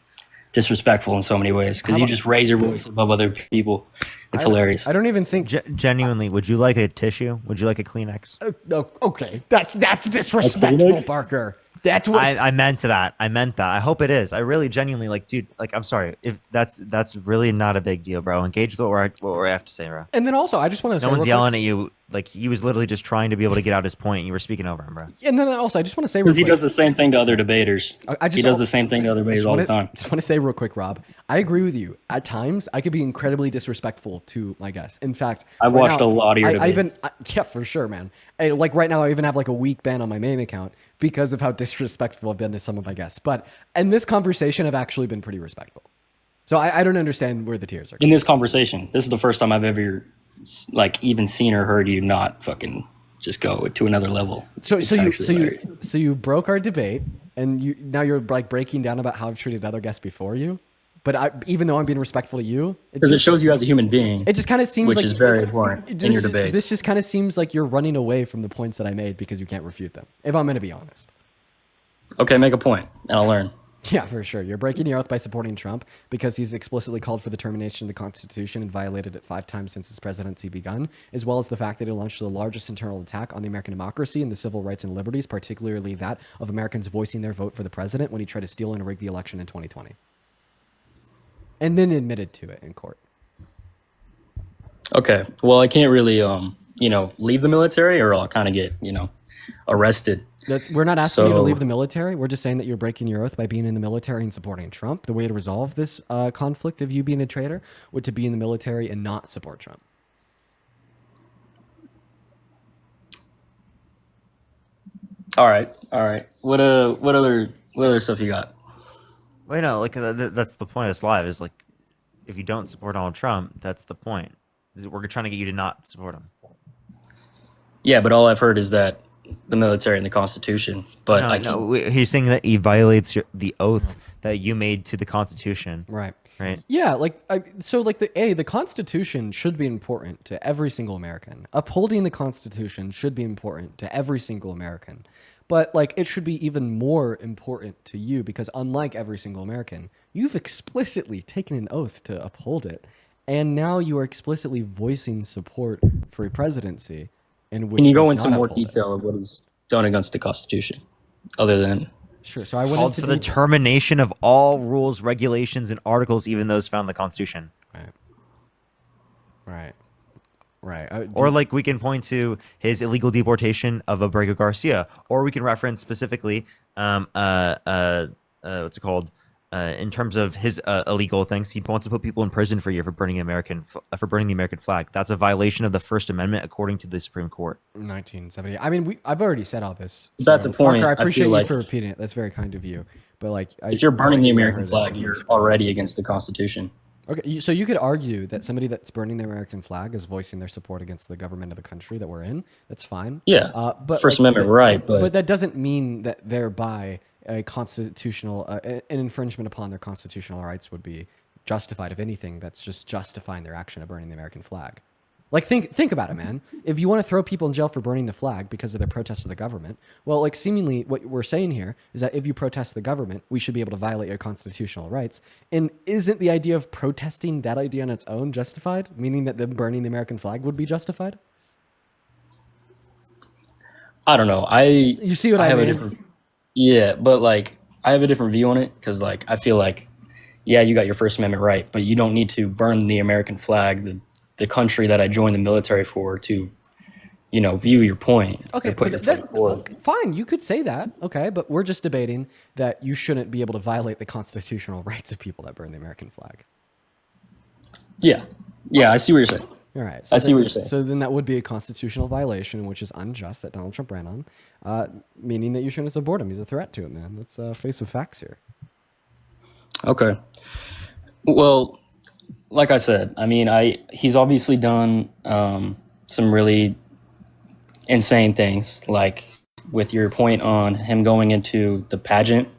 disrespectful in so many ways, because you just raise your voice above other people. It's hilarious. I don't even think... Genuinely, would you like a tissue? Would you like a Kleenex? Okay, that's disrespectful, Parker. That's what I meant to that. I meant that. I hope it is. I really genuinely dude. I'm sorry if that's really not a big deal, bro. Engage with what I have to say, bro. And then also, I just want to say, no one's yelling at you. Like he was literally just trying to be able to get out his point. And you were speaking over him, bro. And then also, I just want to say, because he does the same thing to other debaters. He does the same thing to other debaters all the time. Just want to say real quick, Rob. I agree with you. At times, I could be incredibly disrespectful to my guests. In fact, I've watched a lot of your debates. Yeah, for sure, man. Like right now, I even have like a week ban on my main account because of how disrespectful I've been to some of my guests. But in this conversation, I've actually been pretty respectful. So I don't understand where the tears are going. In this conversation, this is the first time I've ever like even seen or heard you not fucking just go to another level. So you broke our debate, and now you're like breaking down about how I've treated other guests before you. But even though I'm being respectful to you, because it shows you as a human being, it just kind of seems which like, is very important in your debates. This just kind of seems like you're running away from the points that I made because you can't refute them. If I'm going to be honest. Okay, make a point, and I'll learn. Yeah, for sure. You're breaking your oath by supporting Trump because he's explicitly called for the termination of the Constitution and violated it 5 times since his presidency begun, as well as the fact that he launched the largest internal attack on the American democracy and the civil rights and liberties, particularly that of Americans voicing their vote for the president when he tried to steal and rig the election in 2020. And then admitted to it in court. Okay. Well, I can't really leave the military, or I'll kind of get arrested. We're not asking you to So- leave the military. We're just saying that you're breaking your oath by being in the military and supporting Trump. The way to resolve this conflict of you being a traitor would to be in the military and not support Trump. All right. What other stuff you got? Wait, no, like that's the point of this live is like, if you don't support Donald Trump, that's the point. We're trying to get you to not support him. Yeah, but all I've heard is that the military and the Constitution. But he's saying that he violates the oath that you made to the Constitution. Right. Right. Yeah, the Constitution should be important to every single American. Upholding the Constitution should be important to every single American. But it should be even more important to you because unlike every single American, you've explicitly taken an oath to uphold it. And now you are explicitly voicing support for a presidency in which can you go does into not more uphold it. detail of what is done against the Constitution, other than? Sure. So I went Called into for the termination of all rules, regulations, and articles, even those found in the Constitution. Right. Or we can point to his illegal deportation of Abrego Garcia, or we can reference specifically, what's it called? In terms of his illegal things, he wants to put people in prison for a year for burning the American flag. That's a violation of the First Amendment, according to the Supreme Court. 1970. I mean, I've already said all this. That's a point. Parker, I I appreciate feel you like- for repeating it. That's very kind of you. But If you're burning the American heard flag, that. you're already against the Constitution. Okay, so you could argue that somebody that's burning the American flag is voicing their support against the government of the country that we're in. That's fine. Yeah, but First Amendment, right? But that doesn't mean that thereby a constitutional an infringement upon their constitutional rights would be justified. If anything, that's just justifying their action of burning the American flag. Think about it, man. If you want to throw people in jail for burning the flag because of their protest of the government, well, seemingly what we're saying here is that if you protest the government, we should be able to violate your constitutional rights. And isn't the idea of protesting that idea on its own justified? Meaning that them burning the American flag would be justified? I don't know. You see what I have mean? a different. Yeah, but I have a different view on it because I feel like, yeah, you got your First Amendment right, but you don't need to burn the American flag, the country that I joined the military for, to, view your point. Okay, or put your point forward. fine, you could say that, okay, but we're just debating that you shouldn't be able to violate the constitutional rights of people that burn the American flag. Yeah, I see what you're saying. All right, I see what you're saying. So then that would be a constitutional violation, which is unjust, that Donald Trump ran on, meaning that you shouldn't support him. He's a threat to it, man. Let's face the facts here. Okay. Well, like I said, I mean, he's obviously done some really insane things, like with your point on him going into the pageant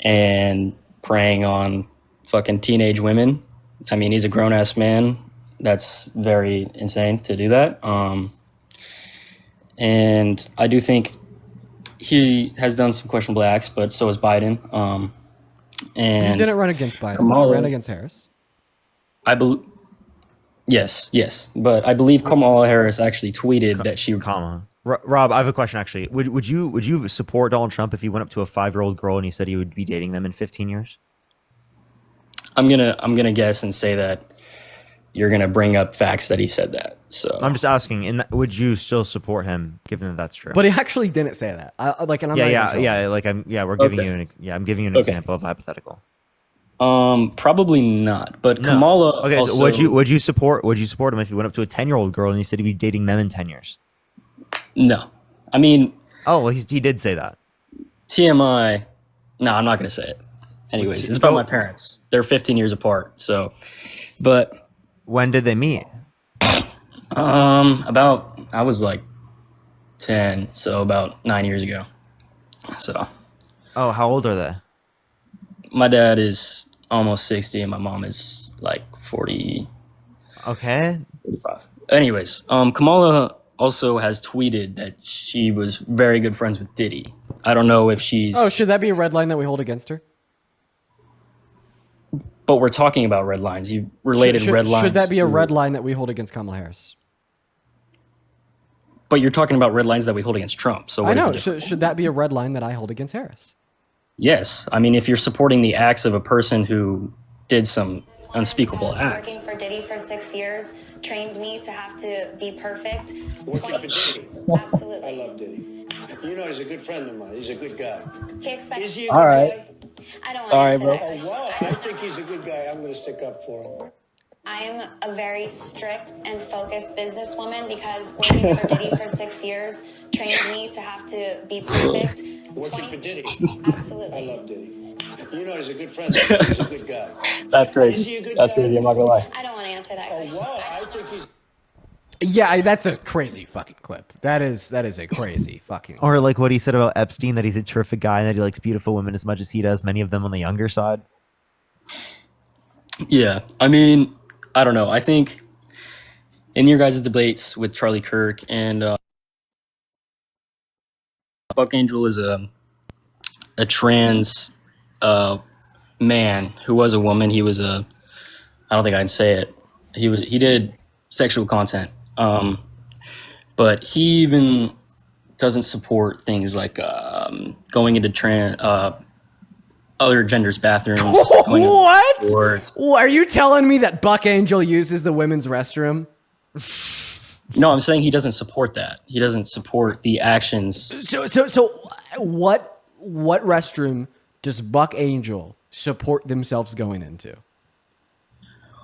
and preying on fucking teenage women. I mean, he's a grown-ass man. That's very insane to do that. And I do think he has done some questionable acts, but so has Biden. And He didn't run against Biden. Kamala- He ran against Harris. I believe. Yes, but I believe Kamala Harris actually tweeted that she. Rob, I have a question actually. Would you support Donald Trump if he went up to a 5-year-old girl and he said he would be dating them in 15 years? I'm gonna guess and say that you're gonna bring up facts that he said that. So I'm just asking. Would you still support him, given that that's true? But he actually didn't say that. And I'm not even joking. We're giving Okay. I'm giving you an Okay. example of a hypothetical. Probably not. But No. Kamala. Okay, also, so would you support him if he went up to a 10-year-old girl and he said he'd be dating them in 10 years? No, I mean. Oh, well, he did say that. TMI. No, I'm not gonna say it. Anyways, it's about my parents. They're 15 years apart. So, but when did they meet? About I was like 10, so about 9 years ago. So. Oh, how old are they? My dad is almost 60 and my mom is like 40. Okay. 45. Anyways, Kamala also has tweeted that she was very good friends with Diddy. I don't know if she's. Oh, should that be a red line that we hold against her? But we're talking about red lines. You related red lines. Should that be a to- red line that we hold against Kamala Harris? But you're talking about red lines that we hold against Trump. So I what is know. the difference? Should that be a red line that I hold against Harris? Yes. I mean, if you're supporting the acts of a person who did some unspeakable acts. Working for Diddy for 6 years. trained me to have to be perfect. Working for Diddy. Absolutely. I love Diddy. You know, he's a good friend of mine. He's a good guy. He expects. Is he a All good right. guy? I don't want All to right, answer bro. that Oh, question. wow. I think he's a good guy. I'm going to stick up for him. I am a very strict and focused businesswoman because working for Diddy for 6 years trained me to have to be perfect. Working for Diddy. Absolutely. I love Diddy. You know, he's a good friend of mine. He's a good guy. That's Is crazy. he a good That's guy? crazy. I'm not gonna lie. I don't want to answer that Oh, question. wow. I think he's... Yeah, that's a crazy fucking clip. That is a crazy fucking. Or like what he said about Epstein, that he's a terrific guy and that he likes beautiful women as much as he does, many of them on the younger side. Yeah, I mean, I don't know. I think in your guys' debates with Charlie Kirk and Buck Angel is a trans man who was a woman. He was a, I don't think I can say it. He did sexual content, but he even doesn't support things like going into other genders' bathrooms. going to What? boards. Are you telling me that Buck Angel uses the women's restroom? No, I'm saying he doesn't support that. He doesn't support the actions. So, what restroom does Buck Angel support themselves going into?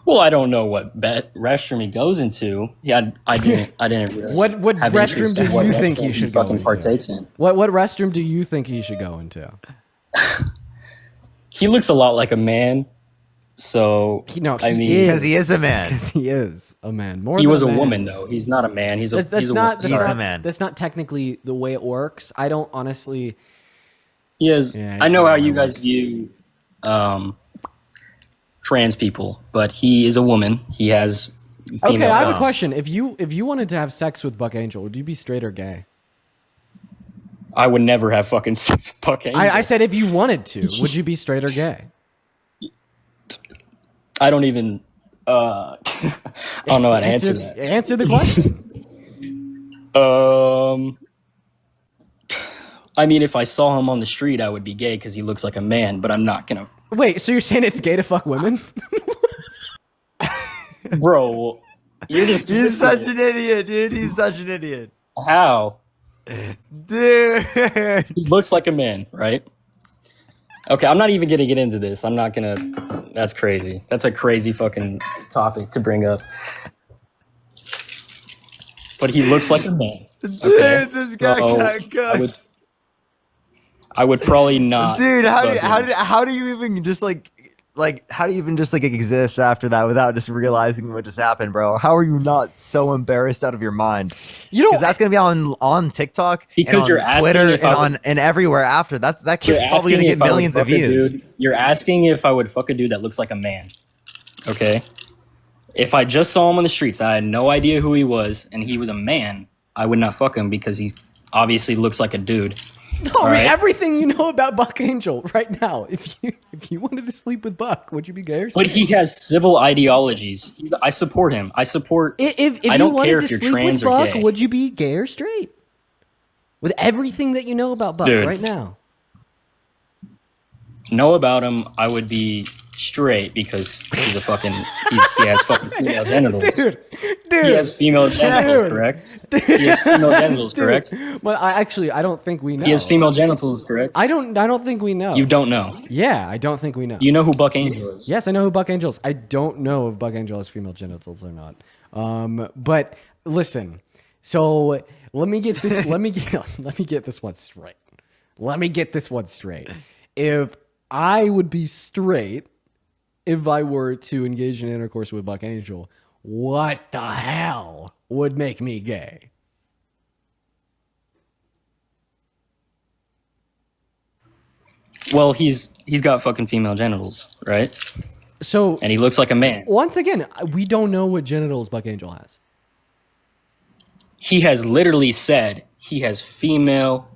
Well, I don't know what restroom he goes into. Yeah, I didn't really. What have restroom interest do in what you think restroom he should go fucking into? partakes in? What restroom do you think he should go into? He looks a lot like a man. So I mean, because he is a man. Because he is a man. More. He than was a man. woman though. He's not a man. He's a That's he's a not. woman. That's Sorry. not, that's not technically the way it works. I don't honestly. He is. Yeah, I know how it's you not guys view trans people, but he is a woman. He has female. Okay, I have a parts. question. If you wanted to have sex with Buck Angel, would you be straight or gay? I would never have fucking sex with Buck Angel. I said if you wanted to, would you be straight or gay? I don't even. I don't know how to answer that. Answer the question. I mean, if I saw him on the street, I would be gay because he looks like a man. But I'm not gonna. Wait, so you're saying it's gay to fuck women? Bro, you're just. He's such an idiot, dude. He's such an idiot. How? Dude. He looks like a man, right? Okay, I'm not even gonna get into this. I'm not gonna. That's crazy. That's a crazy fucking topic to bring up. But he looks like a man. Dude, Okay? this guy So, got cooked. I would probably not. Dude, how do fucking- how do you even just like how do you even just like exist after that without just realizing what just happened, bro? How are you not so embarrassed out of your mind? You know, because that's gonna be on TikTok, Because and on you're asking Twitter, if and I would- on and everywhere after. That You're kid's probably gonna asking get if I would millions of fuck a views. dude- You're asking if I would fuck a dude that looks like a man. Okay. If I just saw him on the streets, I had no idea who he was, and he was a man, I would not fuck him because he obviously looks like a dude. No, All right? everything you know about Buck Angel right now. If you wanted to sleep with Buck, would you be gay or straight? But he has civil ideologies. I support him. I support. If I you don't wanted care to if you're sleep trans with or Buck, gay. would you be gay or straight? With everything that you know about Buck Dude. right now. Know about him, I would be straight because he's a fucking. He has fucking female genitals. Dude, He has female genitals, Dude. correct? He has female genitals, Dude. correct? Well, I don't think we know. He has female genitals, correct? I don't think we know. You don't know. Yeah, I don't think we know. Do you know who Buck Angel is? Yes, I know who Buck Angel is. I don't know if Buck Angel has female genitals or not. But listen, so let me get this. let me get this one straight. Let me get this one straight. If I would be straight, if I were to engage in intercourse with Buck Angel, what the hell would make me gay? Well, he's got fucking female genitals, right? So, and he looks like a man. Once again, we don't know what genitals Buck Angel has. He has literally said he has female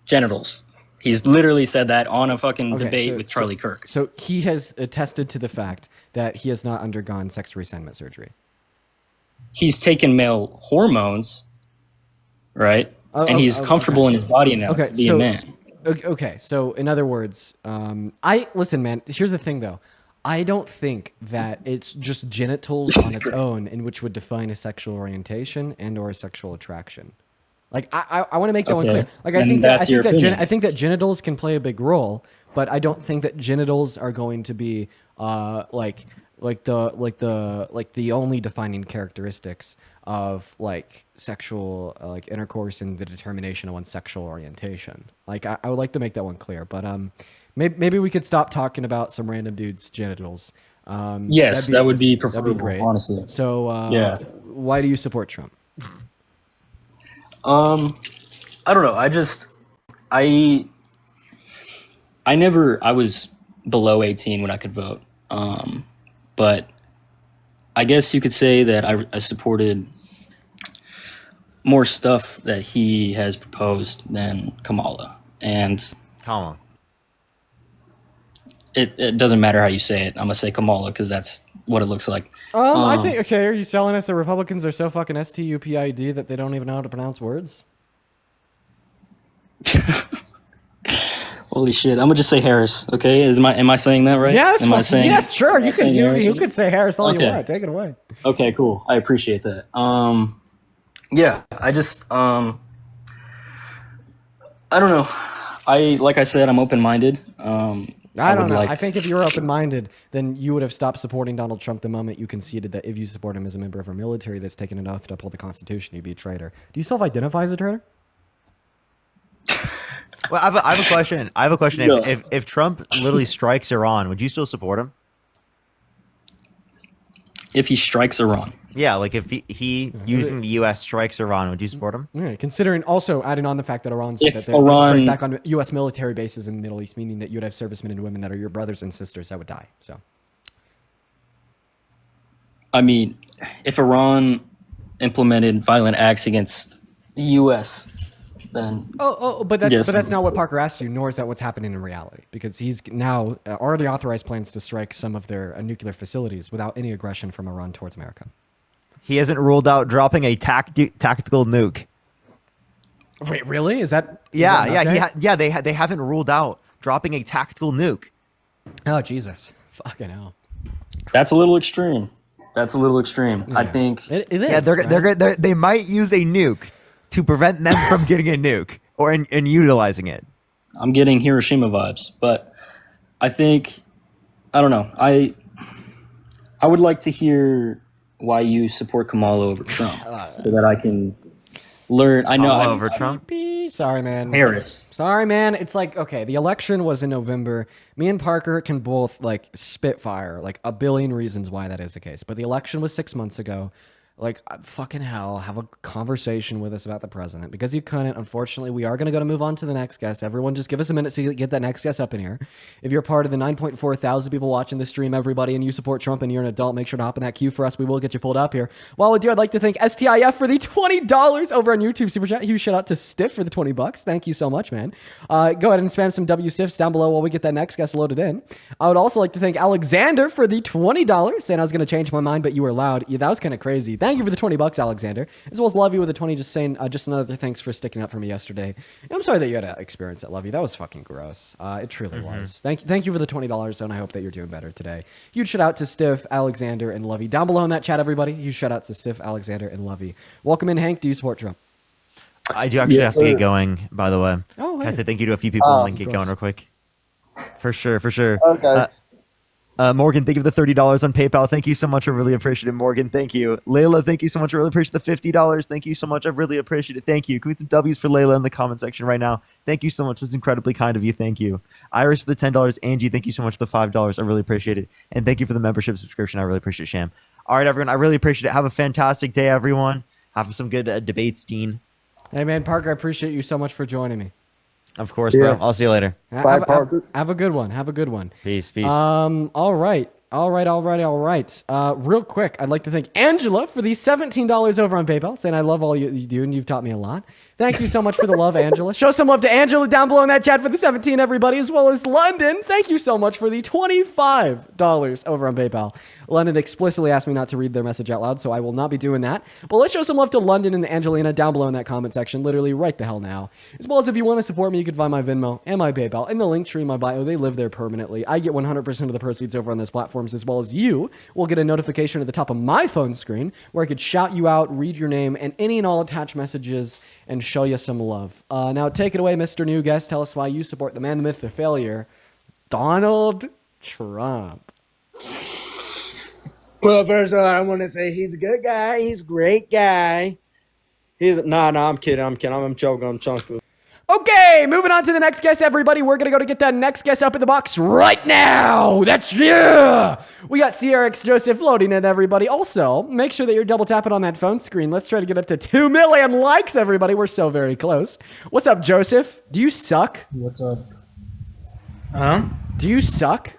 genitals. He's literally said that on a fucking debate with Charlie Kirk. So he has attested to the fact that he has not undergone sex reassignment surgery. He's taken male hormones, right? And he's comfortable in his body now to be a man. Okay, so in other words, listen, man. Here's the thing, though. I don't think that it's just genitals on its own in which would define a sexual orientation and or a sexual attraction. Like I want to make that one Okay. clear. Like And that's your opinion. I think that genitals can play a big role, but I don't think that genitals are going to be like the only defining characteristics of like sexual like intercourse and the determination of one's sexual orientation. Like I would like to make that one clear, but maybe we could stop talking about some random dude's genitals. Yes, that would be preferable, That'd be great. honestly. So Yeah. why do you support Trump? I don't know. I was below 18 when I could vote. But I guess you could say that I supported more stuff that he has proposed than Kamala. And Kamala. It doesn't matter how you say it. I'm gonna say Kamala because that's what it looks like. I think okay. Are you selling us that Republicans are so fucking stupid that they don't even know how to pronounce words? Holy shit! I'm gonna just say Harris. Okay, am I saying that right? Yes, Am I saying? yes, sure. You can Harris? you could say Harris all you Okay. want. Take it away. Okay, cool. I appreciate that. Yeah, I just I don't know. Like I said, I'm open-minded. I don't know. I think if you were open-minded, then you would have stopped supporting Donald Trump the moment you conceded that if you support him as a member of our military that's taken an oath to uphold the Constitution, you'd be a traitor. Do you self-identify as a traitor? Well, I have a question. I have a question. No. If Trump literally strikes Iran, would you still support him? If he strikes Iran. Yeah, like if he using the U.S. strikes Iran, would you support him? Yeah, considering also adding on the fact that Iran's If that they're Iran- straight back on U.S. military bases in the Middle East, meaning that you'd have servicemen and women that are your brothers and sisters that would die. So, I mean, if Iran implemented violent acts against the U.S., then but that's yes. but that's not what Parker asked you, nor is that what's happening in reality, because he's now already authorized plans to strike some of their nuclear facilities without any aggression from Iran towards America. He hasn't ruled out dropping a tactical nuke. Wait, really? Is that? Yeah, is that an yeah, update? they haven't ruled out dropping a tactical nuke. Oh Jesus, fucking hell! That's a little extreme. That's a little extreme. I think It is. Yeah, they might use a nuke to prevent them from getting a nuke or in utilizing it. I'm getting Hiroshima vibes, but I think I don't know. I would like to hear why you support Kamala over Trump, so that I can learn. I know Kamala over Trump. Sorry, man. Harris. Sorry, man. It's like, okay, the election was in November. Me and Parker can both like spitfire like a billion reasons why that is the case. But the election was 6 months ago. Like, fucking hell, have a conversation with us about the president. Because you couldn't, unfortunately, we are going to move on to the next guest. Everyone just give us a minute to get that next guest up in here. If you're part of the 9.4 thousand people watching the stream, everybody, and you support Trump and you're an adult, make sure to hop in that queue for us. We will get you pulled up here. While we do, I'd like to thank STIF for the $20 over on YouTube Super Chat. Huge shout out to Stiff for the $20. Thank you so much, man. Go ahead and spam some W Stiffs down below while we get that next guest loaded in. I would also like to thank Alexander for the $20, saying I was going to change my mind, but you were loud. Yeah, that was kind of crazy. Thank you for the $20, Alexander, as well as Lovey with the 20, just saying just another thanks for sticking up for me yesterday. I'm sorry that you had to experience that, Lovey. That was fucking gross. It truly was. Thank you for the $20, and I hope that you're doing better today. Huge shout out to Stiff, Alexander, and Lovey down below in that chat, everybody. Huge shout out to Stiff, Alexander, and Lovey. Welcome in, Hank. Do you support Trump? I do actually Yes, have to sir. get going, by the way. Oh, Can I hey. say thank you to a few people and then get of going course. real quick? For sure, for sure. Okay. Morgan, thank you for the $30 on PayPal. Thank you so much. I really appreciate it, Morgan. Thank you. Layla, thank you so much. I really appreciate the $50. Thank you so much. I really appreciate it. Thank you. Can we get some W's for Layla in the comment section right now? Thank you so much. That's incredibly kind of you. Thank you. Iris for the $10. Angie, thank you so much for the $5. I really appreciate it. And thank you for the membership subscription. I really appreciate it, Sham. All right, everyone. I really appreciate it. Have a fantastic day, everyone. Have some good debates, Dean. Hey, man, Parker, I appreciate you so much for joining me. Of course, bro. Yeah. I'll see you later. Have a good one. Have a good one. Peace, peace. All right. All right. Real quick, I'd like to thank Angela for the $17 over on PayPal, saying I love all you do and you've taught me a lot. Thank you so much for the love, Angela. Show some love to Angela down below in that chat for the 17, everybody, as well as London. Thank you so much for the $25 over on PayPal. London explicitly asked me not to read their message out loud, so I will not be doing that. But let's show some love to London and Angelina down below in that comment section, literally right the hell now. As well as if you want to support me, you can find my Venmo and my PayPal in the link tree in my bio. They live there permanently. I get 100% of the proceeds over on those platforms, as well as you will get a notification at the top of my phone screen where I could shout you out, read your name, and any and all attached messages and show you some love. Now take it away, Mr. New Guest. Tell us why you support the man, the myth, the failure, Donald Trump. Well, first of all, I want to say he's a good guy. He's a great guy. I'm kidding. I'm joking. I'm chunky. Okay, moving on to the next guest, everybody. We're going to go to get that next guest up in the box right now. That's yeah. We got CRX Joseph loading in, everybody. Also, make sure that you're double tapping on that phone screen. Let's try to get up to 2 million likes, everybody. We're so very close. What's up, Joseph? Do you suck? What's up? Huh? Do you suck?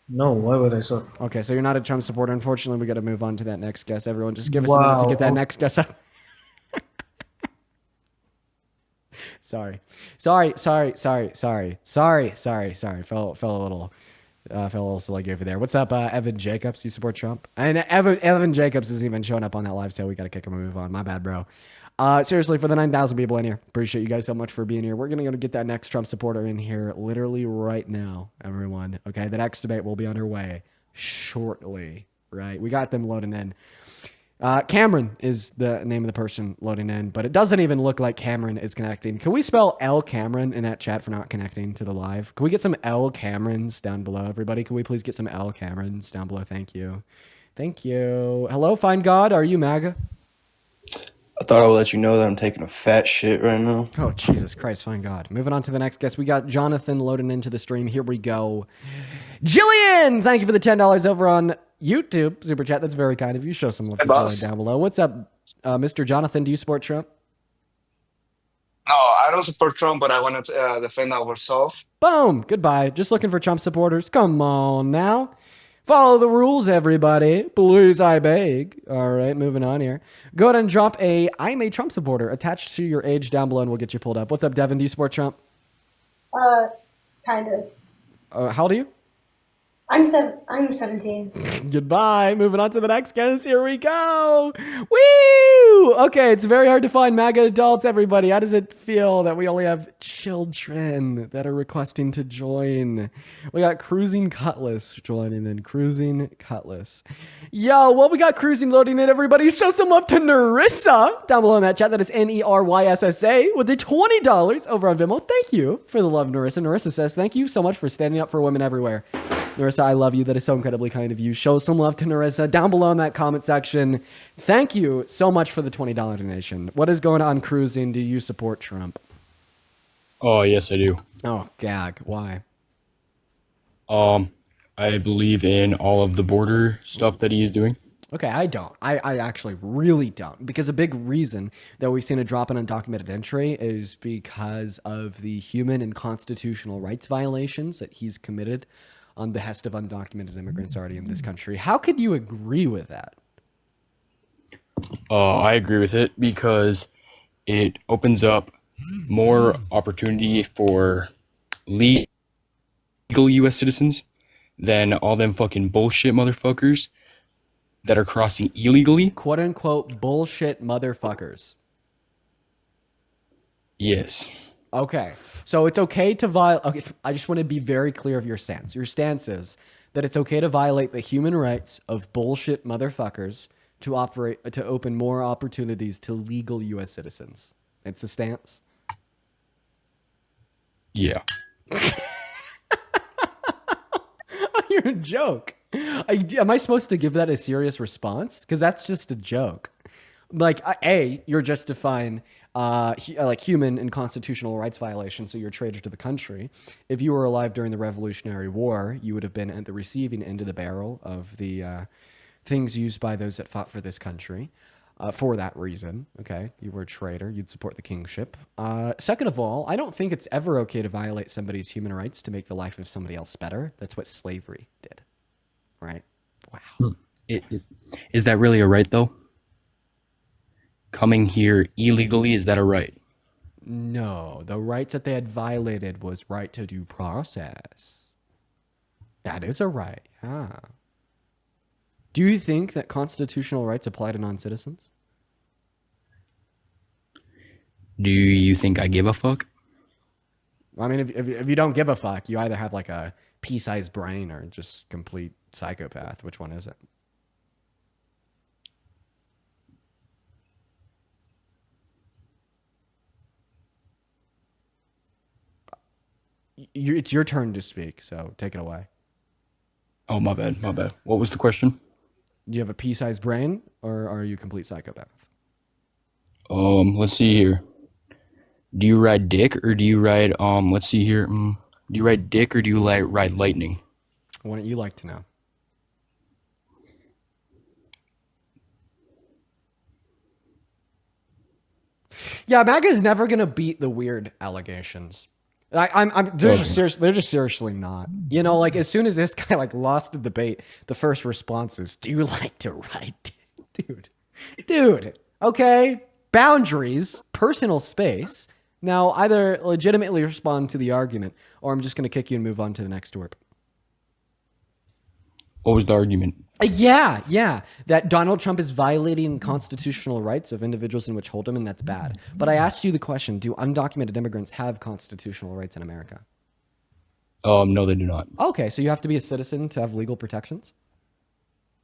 No, why would I suck? Okay, so you're not a Trump supporter. Unfortunately, we got to move on to that next guest. Everyone, just give us a minute to get that next guest up. Sorry. Fell a little sluggy over there. What's up, Evan Jacobs? You support Trump? And Evan Jacobs isn't even showing up on that live sale. We got to kick him and move on. My bad, bro. Seriously, for the 9,000 people in here, appreciate you guys so much for being here. We're going to go to get that next Trump supporter in here literally right now, everyone. Okay, the next debate will be underway shortly, right? We got them loading in. Cameron is the name of the person loading in, but it doesn't even look like Cameron is connecting. Can we spell L Cameron in that chat for not connecting to the live? Can we get some L Camerons down below, everybody? Can we please get some L Camerons down below? Thank you. Thank you. Hello, Fine God. Are you MAGA? I thought I would let you know that I'm taking a fat shit right now. Oh, Jesus Christ, Fine God. Moving on to the next guest. We got Jonathan loading into the stream. Here we go. Jillian, thank you for the $10 over on YouTube super chat. That's very kind of you. Show some love to Jillian down below. What's up, Mr. Jonathan? Do you support Trump? No, I don't support Trump, but I want to defend ourselves. Boom. Goodbye. Just looking for Trump supporters. Come on now. Follow the rules, everybody. Please, I beg. All right, moving on here. Go ahead and drop a I'm a Trump supporter attached to your age down below and we'll get you pulled up. What's up, Devin? Do you support Trump? Kind of. How old are you? I'm 17. Goodbye. Moving on to the next guest. Here we go. Woo! Okay, it's very hard to find MAGA adults, everybody. How does it feel that we only have children that are requesting to join? We got Cruising Cutlass joining in. Cruising Cutlass. Yo, well, we got Cruising loading in, everybody. Show some love to Nerissa down below in that chat. That is NERYSSA with the $20 over on Venmo. Thank you for the love, Nerissa. Nerissa says, thank you so much for standing up for women everywhere. Nerissa, I love you. That is so incredibly kind of you. Show some love to Nerissa down below in that comment section. Thank you so much for the $20 donation. What is going on, Cruising? Do you support Trump? Oh, yes, I do. Oh, gag. Why? I believe in all of the border stuff that he is doing. Okay, I don't. I actually really don't. Because a big reason that we've seen a drop in undocumented entry is because of the human and constitutional rights violations that he's committed on behest of undocumented immigrants already in this country. How could you agree with that? I agree with it because it opens up more opportunity for legal U.S. citizens than all them fucking bullshit motherfuckers that are crossing illegally. Quote unquote bullshit motherfuckers. Yes. Okay, so it's okay to violate. Okay, I just want to be very clear of your stance. Your stance is that it's okay to violate the human rights of bullshit motherfuckers to open more opportunities to legal U.S. citizens. It's a stance. Yeah. You're a joke. Am I supposed to give that a serious response? Because that's just a joke. Like, you're justifying like human and constitutional rights violations, so you're a traitor to the country. If you were alive during the Revolutionary War, you would have been at the receiving end of the barrel of the things used by those that fought for this country. For that reason, okay, you were a traitor, you'd support the kingship. Second of all, I don't think it's ever okay to violate somebody's human rights to make the life of somebody else better. That's what slavery did. right? Is that really a right, though? Coming here illegally, is that a right? No, the rights that they had violated was right to due process. That is a right, yeah. Do you think that constitutional rights apply to non-citizens? Do you think I give a fuck? I mean, if you don't give a fuck, you either have like a pea-sized brain or just complete psychopath. Which one is it? It's your turn to speak, so take it away. Oh, my bad. What was the question? Do you have a pea-sized brain, or are you a complete psychopath? Let's see here. Do you ride dick, or do you ride, let's see here. Do you ride dick, or do you ride lightning? Wouldn't you like to know? Yeah, MAGA's never gonna beat the weird allegations. They're just seriously not. You know, like as soon as this guy like lost the debate, the first response is, "Do you like to write, dude? Okay, boundaries, personal space. Now, either legitimately respond to the argument, or I'm just gonna kick you and move on to the next twerp." What was the argument? Yeah, that Donald Trump is violating constitutional rights of individuals in which hold him, and that's bad. But I asked you the question, do undocumented immigrants have constitutional rights in America? No, they do not. Okay, so you have to be a citizen to have legal protections?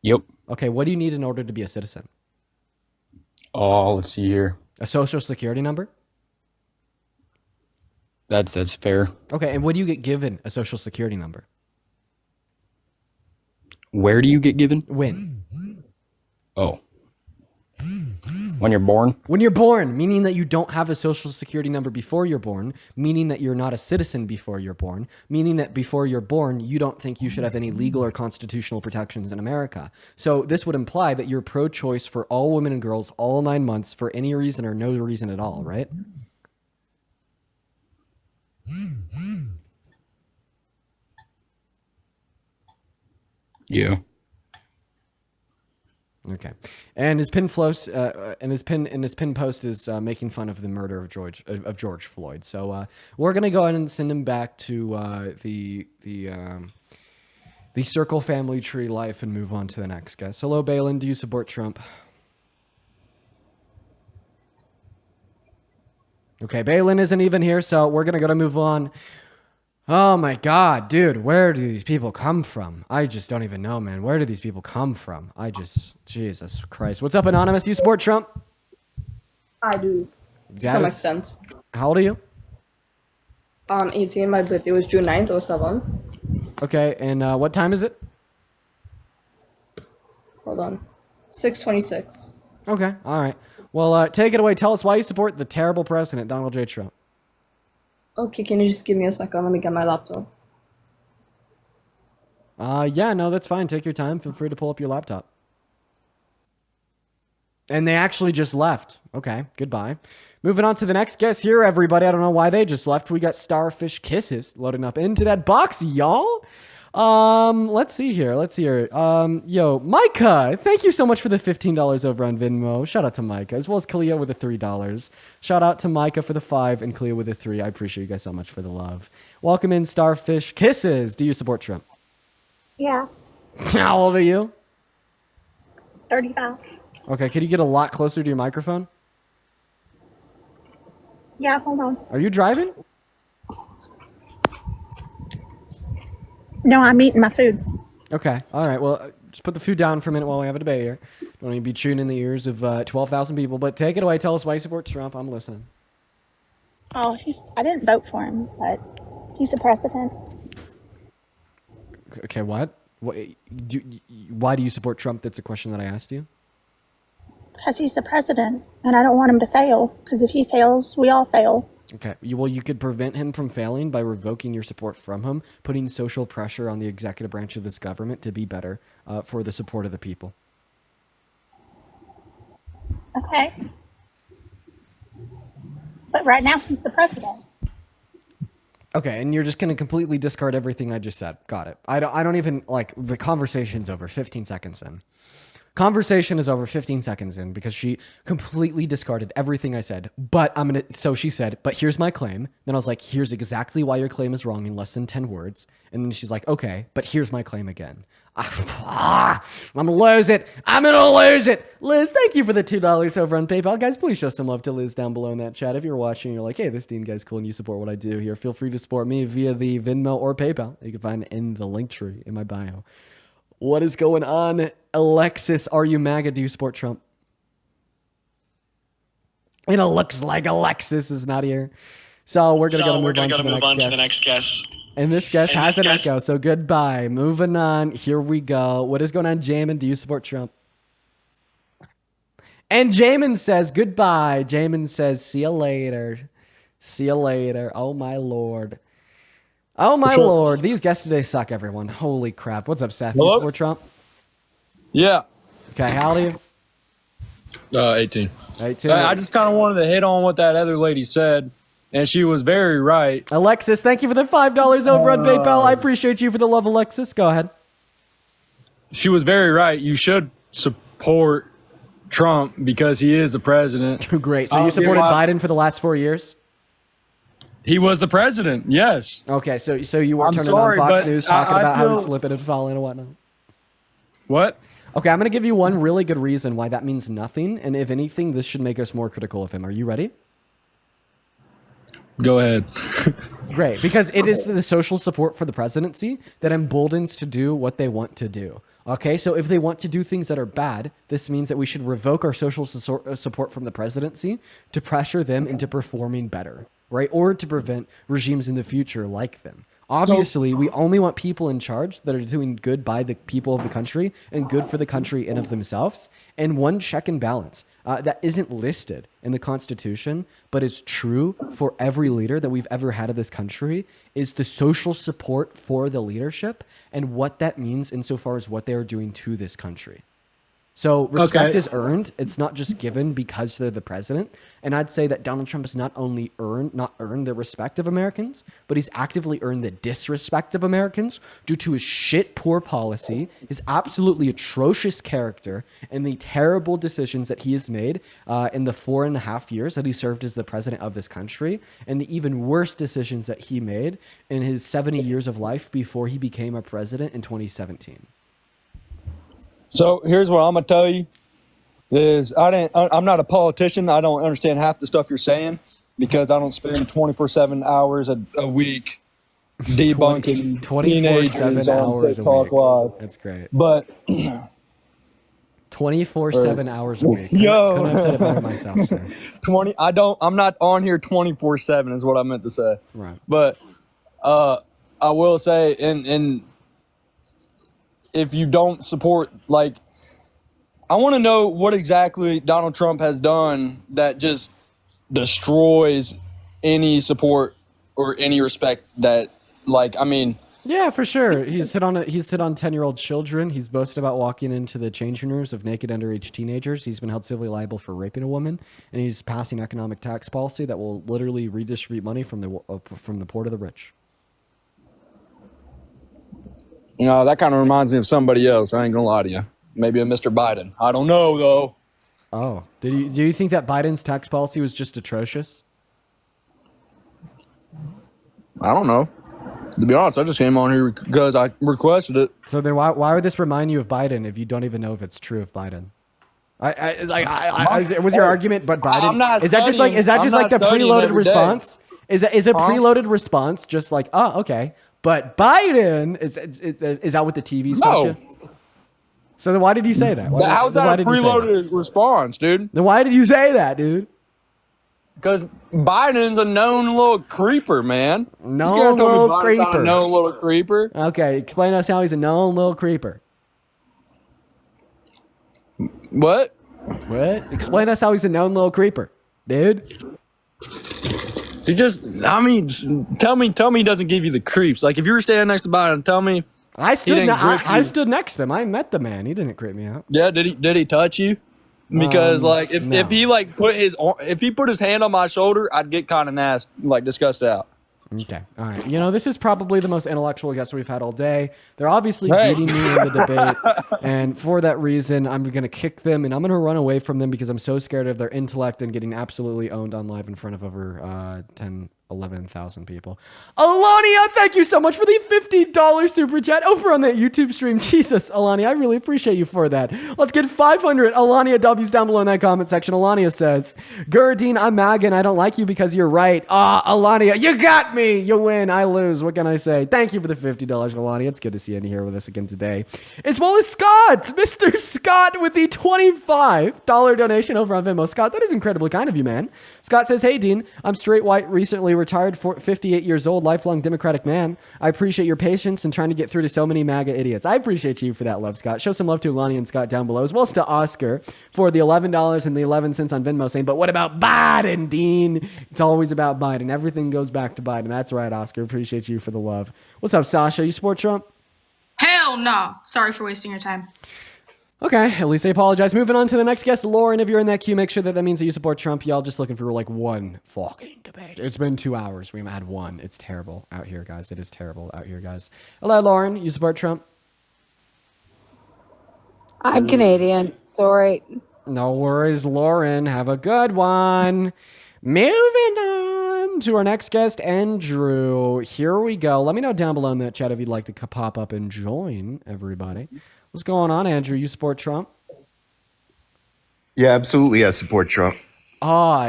Yep. Okay, what do you need in order to be a citizen? Oh, let's see here. A social security number? That's fair. Okay, and what do you get given a social security number? Where do you get given? When? Oh. When you're born? When you're born, meaning that you don't have a social security number before you're born, meaning that you're not a citizen before you're born, meaning that before you're born, you don't think you should have any legal or constitutional protections in America. So this would imply that you're pro-choice for all women and girls all 9 months for any reason or no reason at all, right? Yeah. Okay, and his pin post is making fun of the murder of George Floyd. So we're gonna go ahead and send him back to the circle family tree life and move on to the next guest. Hello, Balin. Do you support Trump? Okay, Balin isn't even here, so we're gonna move on. Oh my God, dude, where do these people come from? I just don't even know, man. Where do these people come from? Jesus Christ. What's up, Anonymous? You support Trump? I do, to some extent. How old are you? 18. My birthday was June 9th, 07. Okay, and what time is it? Hold on. 6:26. Okay, all right. Well, take it away. Tell us why you support the terrible president, Donald J. Trump. Okay, can you just give me a second? Let me get my laptop. Yeah, no, that's fine. Take your time. Feel free to pull up your laptop. And they actually just left. Okay, goodbye. Moving on to the next guest here, everybody. I don't know why they just left. We got Starfish Kisses loading up into that box, y'all. Let's see here. Yo, Micah, thank you so much for the $15 over on Venmo. Shout out to Micah, as well as Kalia with the $3. Shout out to Micah for the 5 and Kalia with the 3. I appreciate you guys so much for the love. Welcome in, Starfish Kisses. Do you support Trump? Yeah, How old are you? 35. Okay, could you get a lot closer to your microphone? Yeah, hold on. Are you driving? No, I'm eating my food. Okay, all right. Well, just put the food down for a minute while we have a debate here. Don't need to be chewing in the ears of 12,000 people, but take it away. Tell us why you support Trump. I'm listening. Oh, I didn't vote for him, but he's the president. Okay, what? Why do you support Trump? That's a question that I asked you. Because he's the president, and I don't want him to fail. Because if he fails, we all fail. Okay, you could prevent him from failing by revoking your support from him, putting social pressure on the executive branch of this government to be better for the support of the people. Okay. But right now, he's the president. Okay, and you're just gonna completely discard everything I just said. Got it. I don't even like the conversation's over 15 seconds in. Conversation is over 15 seconds in because she completely discarded everything I said. But so she said, but here's my claim. Then I was like, here's exactly why your claim is wrong in less than 10 words. And then she's like, okay, but here's my claim again. I'm gonna lose it. I'm gonna lose it. Liz, thank you for the $2 over on PayPal. Guys, please show some love to Liz down below in that chat. If you're watching and you're like, hey, this Dean guy's cool and you support what I do here, feel free to support me via the Venmo or PayPal. You can find in the link tree in my bio. What is going on? Alexis, are you MAGA? Do you support Trump? And it looks like Alexis is not here. So we're going to move on to the next guest. And this guest has an echo, so goodbye. Moving on. Here we go. What is going on, Jamin? Do you support Trump? And Jamin says goodbye. Jamin says, see you later. See you later. Oh, my Lord. Oh, my Lord. These guests today suck, everyone. Holy crap. What's up, Seth? You support Trump? Yeah. Okay, how old are you? 18. 18. I just kind of wanted to hit on what that other lady said, and she was very right. Alexis, thank you for the $5 over on PayPal. I appreciate you for the love, Alexis. Go ahead. She was very right. You should support Trump because he is the president. Great. So you supported Biden for the last 4 years? He was the president, yes. Okay, so you weren't turning on Fox News talking about how he's slipping and falling and whatnot? What? Okay, I'm going to give you one really good reason why that means nothing. And if anything, this should make us more critical of him. Are you ready? Go ahead. Great, because it is the social support for the presidency that emboldens to do what they want to do. Okay, so if they want to do things that are bad, this means that we should revoke our social support from the presidency to pressure them into performing better, right? Or to prevent regimes in the future like them. Obviously, we only want people in charge that are doing good by the people of the country and good for the country in of themselves. And one check and balance that isn't listed in the Constitution, but is true for every leader that we've ever had in this country, is the social support for the leadership and what that means insofar as what they are doing to this country. So respect is earned. It's not just given because they're the president. And I'd say that Donald Trump has not only earned the respect of Americans, but he's actively earned the disrespect of Americans due to his shit poor policy, his absolutely atrocious character, and the terrible decisions that he has made in the 4.5 years that he served as the president of this country, and the even worse decisions that he made in his 70 years of life before he became a president in 2017. So here's what I'm gonna tell you: is I'm not a politician. I don't understand half the stuff you're saying because I don't spend 24/7 hours a week debunking 24/7 hours a week. Live. That's great. But 24/7 hours a week. Yo, couldn't have said it better myself, sir. I'm not on here 24/7 is what I meant to say. Right. But I will say, and if you don't support, like, I want to know what exactly Donald Trump has done that just destroys any support or any respect that, like, I mean. Yeah, for sure. He's hit on 10-year-old children. He's boasted about walking into the changing rooms of naked underage teenagers. He's been held civilly liable for raping a woman, and he's passing economic tax policy that will literally redistribute money from the poor to the rich. You know, that kind of reminds me of somebody else. I ain't gonna lie to you. Maybe a Mr. Biden. I don't know, though. Oh, do you think that Biden's tax policy was just atrocious? I don't know. To be honest, I just came on here because I requested it. So then why would this remind you of Biden if you don't even know if it's true of Biden? Was your argument, but Biden? Is that just like the preloaded response? Is a preloaded response just like, oh, okay. But Biden, is that what the TV's taught you? So then why did you say that? How's that a preloaded response, dude? Then why did you say that, dude? Because Biden's a known little creeper, man. Known little creeper. A known little creeper. Okay, explain to us how he's a known little creeper. What? What? Explain to us how he's a known little creeper, dude. He just, I mean, tell me he doesn't give you the creeps. Like, if you were standing next to Biden, tell me. I stood next to him. I met the man. He didn't creep me out. Yeah, did he touch you? Because if he put his hand on my shoulder, I'd get kind of nasty, like disgusted out. Okay. All right. You know, this is probably the most intellectual guest we've had all day. They're obviously Hey. beating me in the debate. And for that reason, I'm going to kick them and I'm going to run away from them because I'm so scared of their intellect and getting absolutely owned on live in front of over 11,000 people. Alania, thank you so much for the $50 super chat over on that YouTube stream. Jesus, Alania, I really appreciate you for that. Let's get 500 Alania W's down below in that comment section. Alania says, Gurdine, I'm Maga and I don't like you because you're right. Alania, you got me. You win. I lose. What can I say? Thank you for the $50, Alania. It's good to see you in here with us again today. As well as Scott, Mr. Scott with the $25 donation over on Venmo. Scott, that is incredibly kind of you, man. Scott says, hey, Dean, I'm straight white, recently retired, 58 years old, lifelong Democratic man. I appreciate your patience and trying to get through to so many MAGA idiots. I appreciate you for that love, Scott. Show some love to Alani and Scott down below, as well as to Oscar for the $11 and the 11 cents on Venmo saying, but what about Biden, Dean? It's always about Biden. Everything goes back to Biden. That's right, Oscar. Appreciate you for the love. What's up, Sasha? You support Trump? Hell no. Sorry for wasting your time. Okay, at least I apologize. Moving on to the next guest, Lauren. If you're in that queue, make sure that means that you support Trump. Y'all just looking for like one fucking debate. It's been 2 hours. We haven't had one. It's terrible out here, guys. It is terrible out here, guys. Hello, Lauren. You support Trump? I'm Canadian. Sorry. No worries, Lauren. Have a good one. Moving on to our next guest, Andrew. Here we go. Let me know down below in the chat if you'd like to pop up and join everybody. What's going on, Andrew? You support Trump? Yeah, absolutely. I support Trump.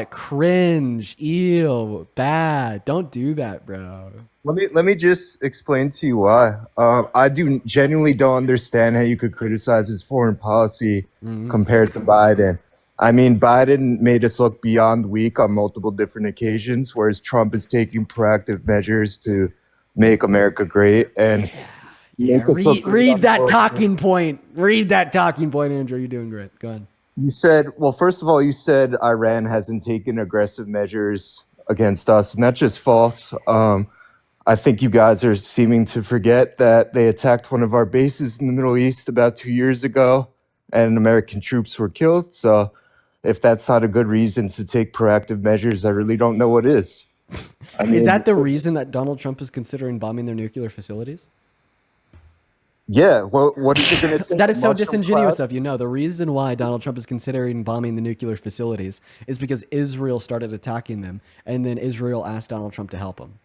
Cringe. Ew. Bad. Don't do that, bro. Let me just explain to you why. I genuinely don't understand how you could criticize his foreign policy compared to Biden. I mean, Biden made us look beyond weak on multiple different occasions, whereas Trump is taking proactive measures to make America great and read that talking point. Read that talking point, Andrew. You're doing great. Go ahead. You said, well, first of all, you said Iran hasn't taken aggressive measures against us, and that's just false. I think you guys are seeming to forget that they attacked one of our bases in the Middle East about 2 years ago, and American troops were killed. So if that's not a good reason to take proactive measures, I really don't know what is. Is that the reason that Donald Trump is considering bombing their nuclear facilities? Yeah, well, what is it going to take? That is so disingenuous of you. No, the reason why Donald Trump is considering bombing the nuclear facilities is because Israel started attacking them, and then Israel asked Donald Trump to help them.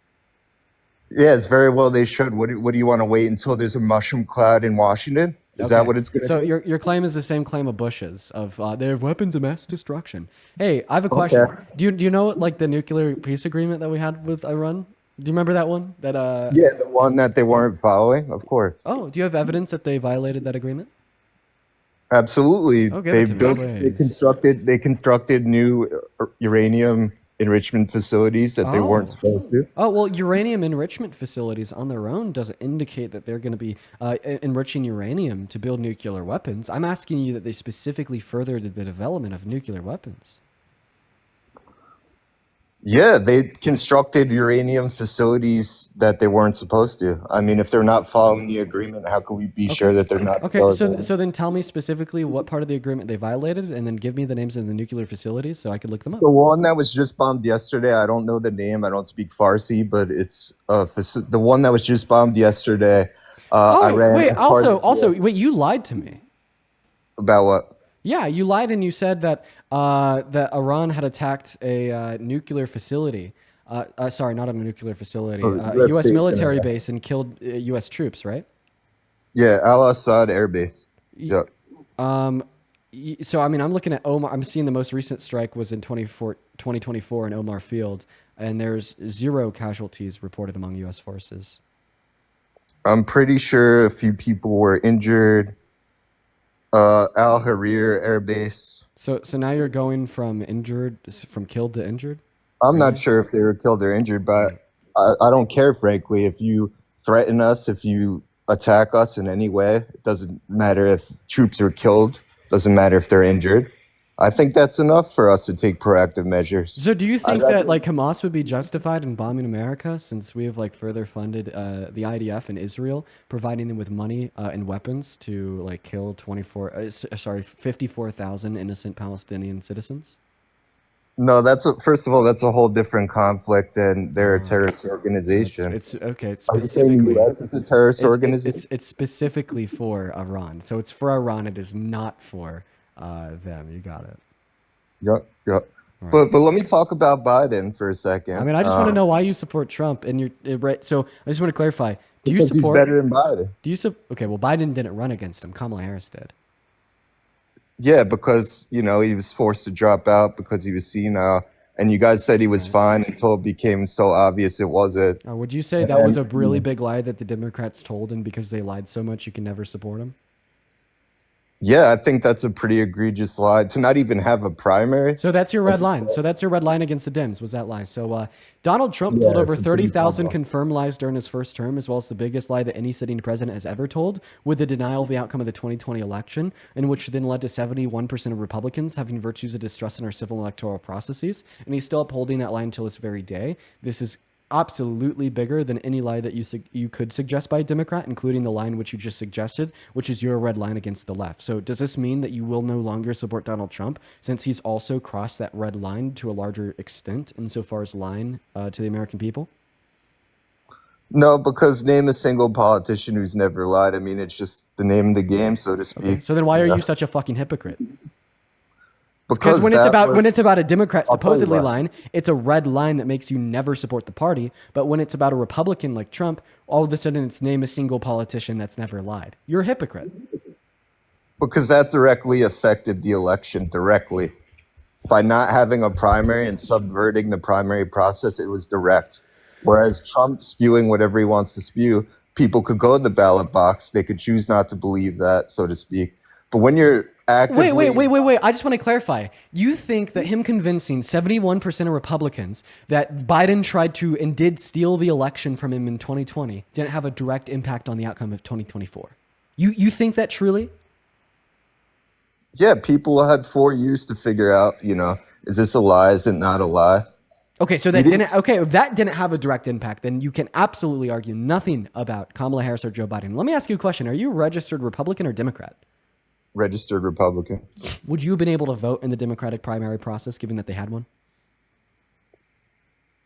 Yeah, it's very well they should. What do you want to wait until there's a mushroom cloud in Washington? Is that what it's going to So your claim is the same claim of Bush's, of they have weapons of mass destruction. Hey, I have a question. Okay. Do you know like the nuclear peace agreement that we had with Iran? Do you remember that one? Yeah, the one that they weren't following, of course. Oh, do you have evidence that they violated that agreement? Absolutely. Oh, give They it to me, built, please. they constructed new uranium enrichment facilities that they weren't supposed to. Oh, well, uranium enrichment facilities on their own doesn't indicate that they're going to be enriching uranium to build nuclear weapons. I'm asking you that they specifically furthered the development of nuclear weapons. Yeah, they constructed uranium facilities that they weren't supposed to. I mean, if they're not following the agreement, how can we be sure that they're not? Okay, so then tell me specifically what part of the agreement they violated, and then give me the names of the nuclear facilities so I could look them up. The one that was just bombed yesterday, I don't know the name. I don't speak Farsi, but it's the one that was just bombed yesterday. Iran. Wait, you lied to me. About what? Yeah, you lied and you said that that Iran had attacked a nuclear facility. Sorry, not a nuclear facility. A U.S. military base and killed U.S. troops, right? Yeah, Al-Assad Air Base. Yeah. So, I mean, I'm looking at Omar. I'm seeing the most recent strike was in 2024 in Omar Field, and there's 0 casualties reported among U.S. forces. I'm pretty sure a few people were injured. Al Harir Air Base. So now you're going from killed to injured? I'm not sure if they were killed or injured, but I don't care, frankly. If you threaten us, if you attack us in any way, it doesn't matter if troops are killed, doesn't matter if they're injured. I think that's enough for us to take proactive measures. So do you think that like Hamas would be justified in bombing America since we have like further funded the IDF in Israel, providing them with money and weapons to like kill 54,000 innocent Palestinian citizens? No, first of all, that's a whole different conflict, and they're a terrorist organization. It's okay. It's Are you saying specifically. the U.S. is a terrorist organization? It's specifically for Iran. So it's for Iran. It is not for them. You got it. Yep. Right. But let me talk about Biden for a second. I mean, I just want to know why you support Trump, and you're right. So I just want to clarify. Do you because support? he's better than Biden. Do you okay? Well, Biden didn't run against him. Kamala Harris did. Yeah, because he was forced to drop out because he was senile, and you guys said he was fine until it became so obvious it wasn't. Would you say that was a really big lie that the Democrats told, and because they lied so much, you can never support him? Yeah, I think that's a pretty egregious lie to not even have a primary. So that's your red line. So that's your red line against the Dems, was that lie. So Donald Trump told over 30,000 confirmed lies during his first term, as well as the biggest lie that any sitting president has ever told, with the denial of the outcome of the 2020 election, in which then led to 71% of Republicans having virtues of distrust in our civil and electoral processes. And he's still upholding that lie until this very day. This is absolutely bigger than any lie that you could suggest by a Democrat, including the line which you just suggested, which is your red line against the left. So does this mean that you will no longer support Donald Trump, since he's also crossed that red line to a larger extent insofar as lying to the American people? No, because name a single politician who's never lied. I mean, it's just the name of the game, so to speak. Okay. So then why are you such a fucking hypocrite? Because when it's about a Democrat supposedly lying, it's a red line that makes you never support the party. But when it's about a Republican like Trump, all of a sudden it's name a single politician that's never lied. You're a hypocrite. Because that directly affected the election directly. By not having a primary and subverting the primary process, it was direct. Whereas Trump spewing whatever he wants to spew, people could go to the ballot box. They could choose not to believe that, so to speak. But when you're actively... Wait. I just want to clarify. You think that him convincing 71% of Republicans that Biden tried to and did steal the election from him in 2020 didn't have a direct impact on the outcome of 2024? You think that truly? Yeah, people had 4 years to figure out, is this a lie? Is it not a lie? Okay, so that if that didn't have a direct impact, then you can absolutely argue nothing about Kamala Harris or Joe Biden. Let me ask you a question. Are you a registered Republican or Democrat? Registered Republican. Would you have been able to vote in the Democratic primary process, given that they had one?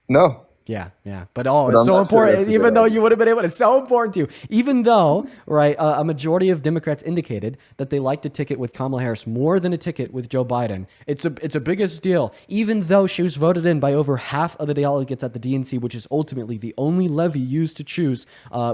No. Yeah. But it's so important, even though you would have been able to, it's so important to you. Even though, right, a majority of Democrats indicated that they liked a ticket with Kamala Harris more than a ticket with Joe Biden. It's a biggest deal, even though she was voted in by over half of the delegates at the DNC, which is ultimately the only levy used to choose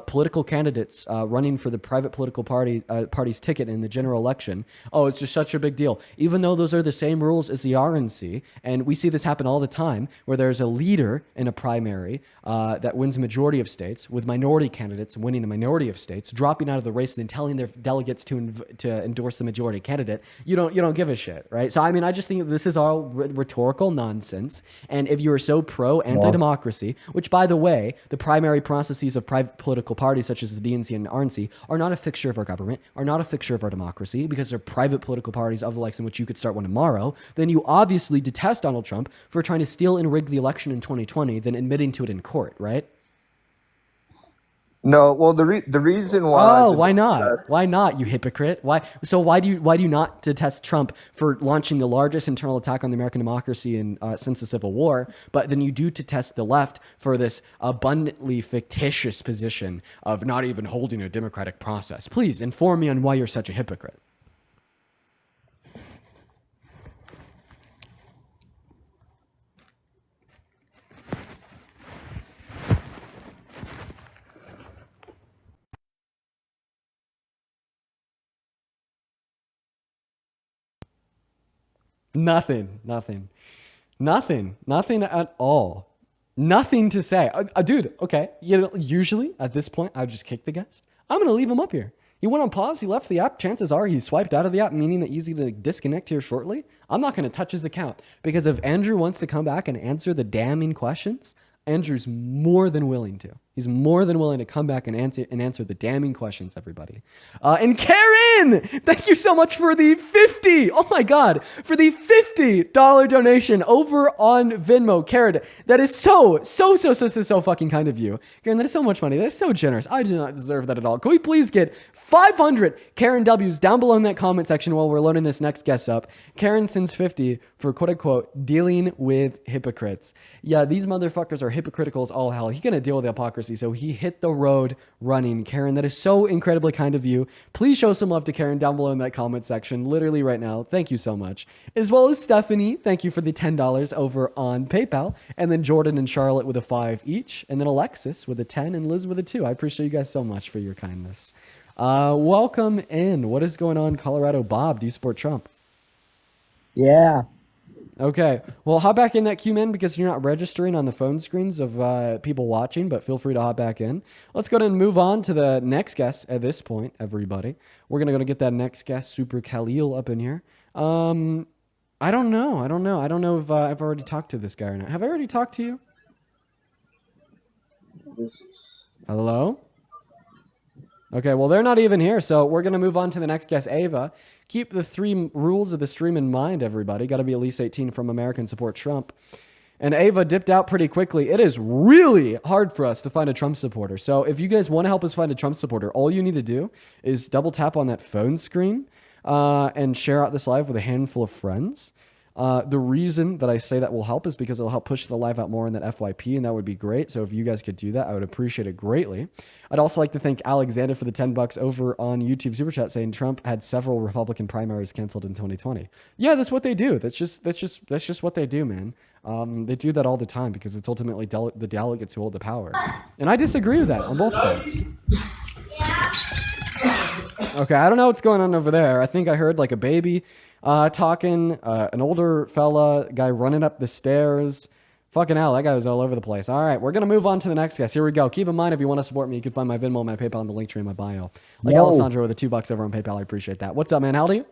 political candidates running for the private political party's ticket in the general election. It's just such a big deal. Even though those are the same rules as the RNC, and we see this happen all the time, where there's a leader in a primary that wins a majority of states, with minority candidates winning a minority of states, dropping out of the race and then telling their delegates to endorse the majority candidate. You don't give a shit, right? So I mean, I just think this is all rhetorical nonsense. And if you are so pro anti-democracy, which by the way, the primary processes of private political parties such as the DNC and RNC are not a fixture of our government, are not a fixture of our democracy, because they're private political parties of the likes in which you could start one tomorrow, then you obviously detest Donald Trump for trying to steal and rig the election in 2020, then admitting to it in court, right? No, well, the reason why... why not? Why not, you hypocrite? Why do you not detest Trump for launching the largest internal attack on the American democracy since the Civil War, but then you do detest the left for this abundantly fictitious position of not even holding a democratic process? Please inform me on why you're such a hypocrite. Nothing at all. Nothing to say. Dude, okay. Usually at this point, I would just kick the guest. I'm going to leave him up here. He went on pause. He left the app. Chances are he swiped out of the app, meaning that he's going to disconnect here shortly. I'm not going to touch his account, because if Andrew wants to come back and answer the damning questions, Andrew's more than willing to. He's more than willing to come back and answer the damning questions, everybody. And Karen, thank you so much for the oh my God, for the $50 donation over on Venmo. Karen, that is so fucking kind of you. Karen, that is so much money. That is so generous. I do not deserve that at all. Can we please get 500 Karen W's down below in that comment section while we're loading this next guest up? Karen sends 50 for quote unquote dealing with hypocrites. Yeah, these motherfuckers are hypocritical as all hell. He's gonna deal with hypocrisy, so he hit the road running. Karen, that is so incredibly kind of you. Please show some love to Karen down below in that comment section, literally right now. Thank you so much. As well as Stephanie, thank you for the $10 over on PayPal. And then Jordan and Charlotte with a 5 each. And then Alexis with a 10 and Liz with a 2. I appreciate you guys so much for your kindness. Welcome in. What is going on, Colorado Bob? Do you support Trump? Yeah. Okay. Well, hop back in that queue, man, because you're not registering on the phone screens of people watching, but feel free to hop back in. Let's go ahead and move on to the next guest at this point, everybody. We're going to get that next guest, Super Khalil, up in here. I don't know. I don't know if I've already talked to this guy or not. Have I already talked to you? Hello? Okay, well, they're not even here, so we're going to move on to the next guest, Ava. Keep the 3 rules of the stream in mind, everybody. Got to be at least 18 from American Support Trump. And Ava dipped out pretty quickly. It is really hard for us to find a Trump supporter. So if you guys want to help us find a Trump supporter, all you need to do is double tap on that phone screen and share out this live with a handful of friends. The reason that I say that will help is because it'll help push the live out more in that FYP, and that would be great. So if you guys could do that, I would appreciate it greatly. I'd also like to thank Alexander for the $10 over on YouTube Super Chat, saying Trump had several Republican primaries canceled in 2020. Yeah, that's what they do. That's just what they do, man. They do that all the time because it's ultimately the delegates who hold the power. And I disagree with that on both sides. Okay, I don't know what's going on over there. I think I heard like a baby talking, an older fella, guy running up the stairs. Fucking hell, that guy was all over the place. All right, we're going to move on to the next guest. Here we go. Keep in mind, if you want to support me, you can find my Venmo and my PayPal in the link tree in my bio. Like Alessandro with the $2 over on PayPal. I appreciate that. What's up, man? How old are you?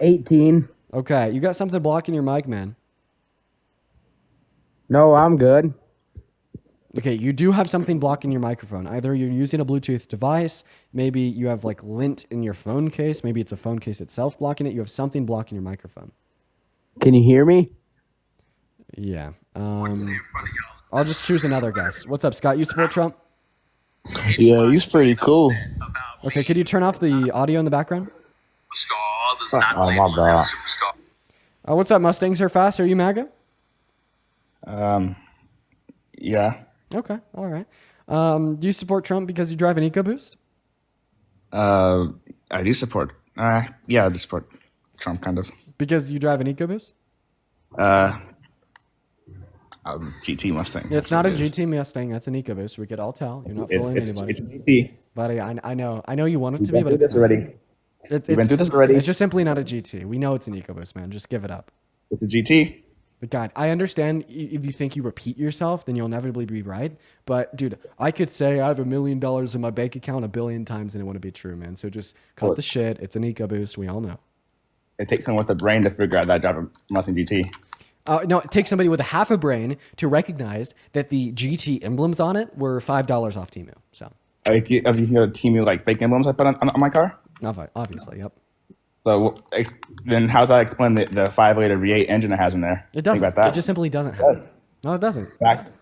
18. Okay, you got something blocking your mic, man. No, I'm good. Okay, you do have something blocking your microphone. Either you're using a Bluetooth device, maybe you have like lint in your phone case, maybe it's a phone case itself blocking it. You have something blocking your microphone. Can you hear me? Yeah. I'll just choose another guess. What's up, Scott? You support Trump? Yeah, he's pretty cool. Okay, could you turn off the audio in the background? Oh my god. What's up, Mustangs are fast? Are you MAGA? Yeah. Okay, all right. Do you support Trump because you drive an EcoBoost? I do support. Yeah, I do support Trump, kind of. Because you drive an EcoBoost? GT Mustang. Yeah, it's not a GT Mustang. That's an EcoBoost. We could all tell. You're not fooling anybody. It's a GT. Buddy, I know you want it to We've be, but been through this already. We've been through this already. It's just simply not a GT. We know it's an EcoBoost, man. Just give it up. It's a GT. But God, I understand if you think you repeat yourself, then you'll inevitably be right. But dude, I could say I have $1 million in my bank account 1 billion times and it wouldn't be true, man. So just cut the shit. It's an EcoBoost. We all know. It takes someone with a brain to figure out that drive a Mustang GT. No, it takes somebody with a half a brain to recognize that the GT emblems on it were $5 off Temu. So, have you heard Temu like fake emblems I put on my car? Obviously, yep. So then how does that explain the 5-liter V8 engine it has in there? It doesn't. Think about that. It just simply doesn't have it. No, it doesn't.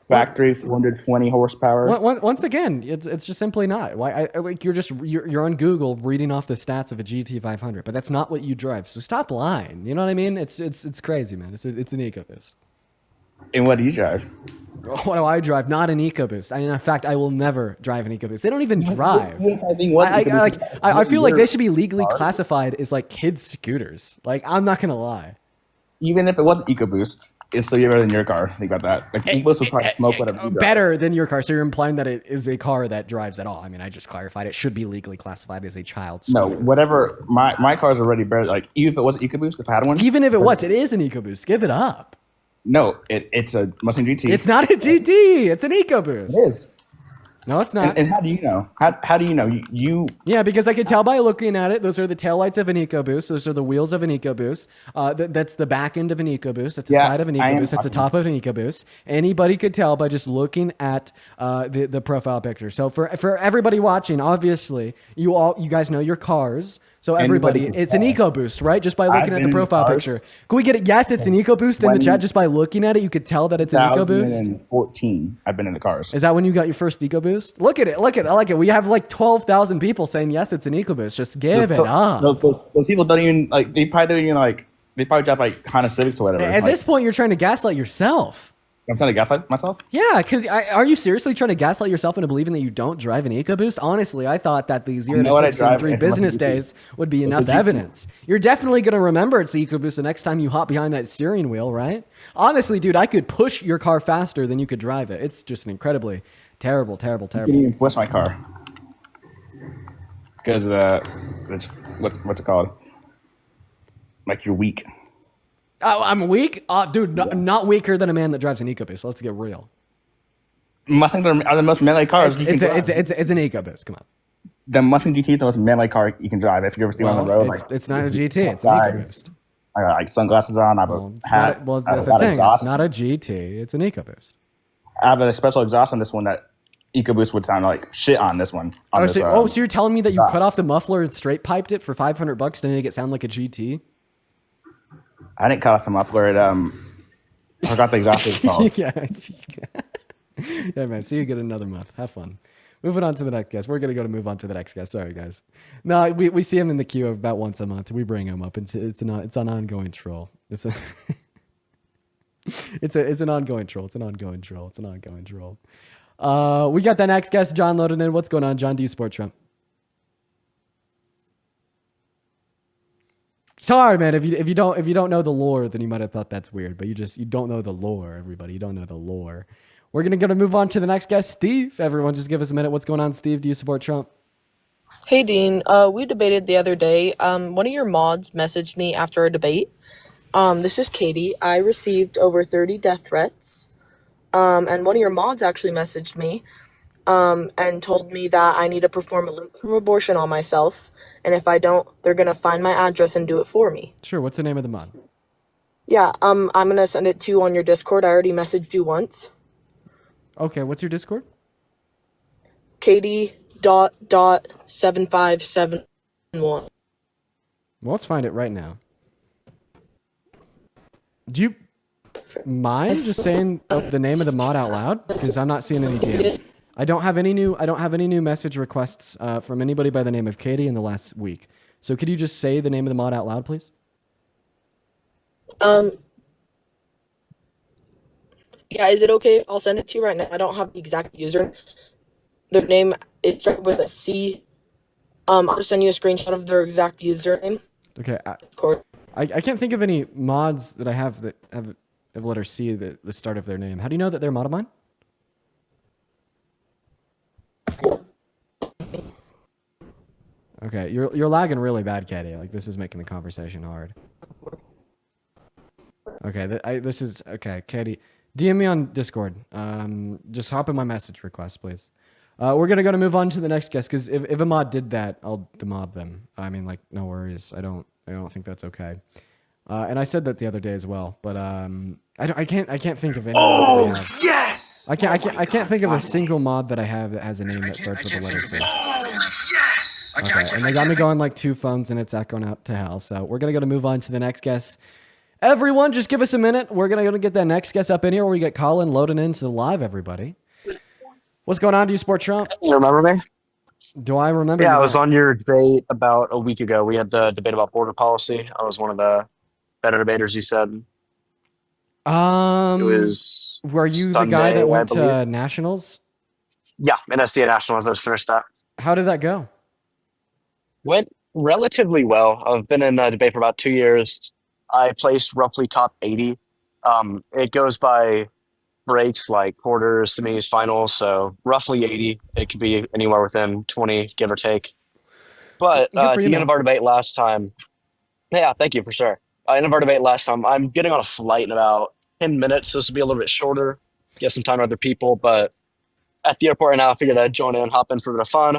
Factory 420 horsepower. Once again, it's just simply not. Why? Like you're on Google reading off the stats of a GT500, but that's not what you drive. So stop lying. You know what I mean? It's crazy, man. It's an EcoBoost. And what do you drive? What do I drive? Not an EcoBoost. I mean, in fact, I will never drive an EcoBoost. They don't even drive. I feel like they should be legally classified as like kids' scooters. Like, I'm not gonna lie. Even if it wasn't EcoBoost, it's still better than your car. Think about that. Like EcoBoost will probably smoke whatever you drive. Better than your car. So you're implying that it is a car that drives at all. I mean, I just clarified it should be legally classified as a child scooter. No, whatever. My car's already better. Like even if it wasn't EcoBoost, if I had one. Even if it was, it is an EcoBoost. Give it up. No, it's a Mustang GT. It's not a GT. It's an EcoBoost. It is. No, it's not. And how do you know? How do you know? Yeah, because I could tell by looking at it. Those are the taillights of an EcoBoost. Those are the wheels of an EcoBoost. That's the back end of an EcoBoost. That's the side of an I am EcoBoost. That's the top of an EcoBoost. Anybody could tell by just looking at the profile picture. So for everybody watching, obviously you guys know your cars. So everybody, Anybody can it's an tell. EcoBoost, right? Just by looking I've at been the in profile cars. picture. Can we get it? Yes, it's an EcoBoost in the chat. Just by looking at it, you could tell that it's an EcoBoost. 2014, I've been in the cars. Is that when you got your first EcoBoost? Look at it. I like it. We have like 12,000 people saying yes, it's an EcoBoost. Just give it up. Those people don't even like. They probably don't even like. They probably drive like Honda Civics or whatever. At this point, you're trying to gaslight yourself. I'm trying to gaslight myself. Yeah, because are you seriously trying to gaslight yourself into believing that you don't drive an EcoBoost? Honestly, I thought that the 0 to 6 in 3 business days would be enough evidence. You're definitely going to remember it's the EcoBoost the next time you hop behind that steering wheel, right? Honestly, dude, I could push your car faster than you could drive it. It's just an incredibly terrible. I didn't even push my car because it's what's it called? Like you're weak. Oh, I'm weak? Dude, not weaker than a man that drives an EcoBoost. Let's get real. Mustangs are the most manly cars It's an EcoBoost. Come on. The Mustang GT is the most manly car you can drive if you ever see one on the road. It's not a GT. It's an EcoBoost. I got like sunglasses on. I have a hat. That's the thing. It's not a GT. It's an EcoBoost. I have a special exhaust on this one that EcoBoost would sound like shit on this one. So you're telling me that you cut off the muffler and straight piped it for $500 to make it sound like a GT? I didn't cut off the muffler. I forgot the exhaust was called. Yeah, man. So you get another month. Have fun. Moving on to the next guest. We're gonna move on to the next guest. Sorry, guys. No, we see him in the queue about once a month. We bring him up. It's an ongoing troll. It's an ongoing troll. It's an ongoing troll. We got the next guest, John loaded in. What's going on, John? Do you support Trump? Sorry, man. If you don't know the lore, then you might have thought that's weird. But you don't know the lore, everybody. You don't know the lore. We're gonna move on to the next guest, Steve. Everyone, just give us a minute. What's going on, Steve? Do you support Trump? Hey, Dean. We debated the other day. One of your mods messaged me after a debate. This is Katie. I received over 30 death threats. And one of your mods actually messaged me and told me that I need to perform a limb abortion on myself. And if I don't, they're going to find my address and do it for me. Sure. What's the name of the mod? Yeah, I'm going to send it to you on your Discord. I already messaged you once. Okay, what's your Discord? Katie.7571. Well, let's find it right now. Do you mind just saying the name of the mod out loud? Because I'm not seeing any DM. I don't have any new message requests from anybody by the name of Katie in the last week. So could you just say the name of the mod out loud, please? Yeah, is it okay? I'll send it to you right now. I don't have the exact user. Their name is starts with a C. I'll just send you a screenshot of their exact username. Okay. I can't think of any mods that I have that have the letter C at the start of their name. How do you know that they're a mod of mine? Okay, you're lagging really bad, Katie. Like, this is making the conversation hard. Okay, this is okay, Katie. DM me on Discord. Just hop in my message request, please. We're gonna move on to the next guest because if a mod did that, I'll demob them. I mean, like, no worries. I don't think that's okay. And I said that the other day as well, but I can't think of any. Oh yes! I can't think of a single mod that I have that has a name that starts with the letter C. Oh yes! Okay, and they got me going like two phones and it's echoing out to hell. So we're gonna move on to the next guest. Everyone, just give us a minute. We're gonna get that next guest up in here where we get Colin loading into the live. Everybody, what's going on? Do you support Trump? You remember me? Do I remember? Yeah, I was on your debate about a week ago. We had the debate about border policy. I was one of the better debaters. You said. It was. Were you Sunday, the guy that went I to believe. nationals? Yeah, NSCA Nationals. I just finished that. How did that go? Went relatively well. I've been in a debate for about 2 years. I placed roughly top 80. It goes by breaks like quarters, semis, finals, so roughly 80. It could be anywhere within 20, give or take. But Good for at you, the man. end of our debate last time, yeah, thank you for sure. End of our debate last time, I'm getting on a flight in about 10 minutes, so this will be a little bit shorter. Get some time with other people, but at the airport right now. I figured I'd join in and hop in for a bit of fun.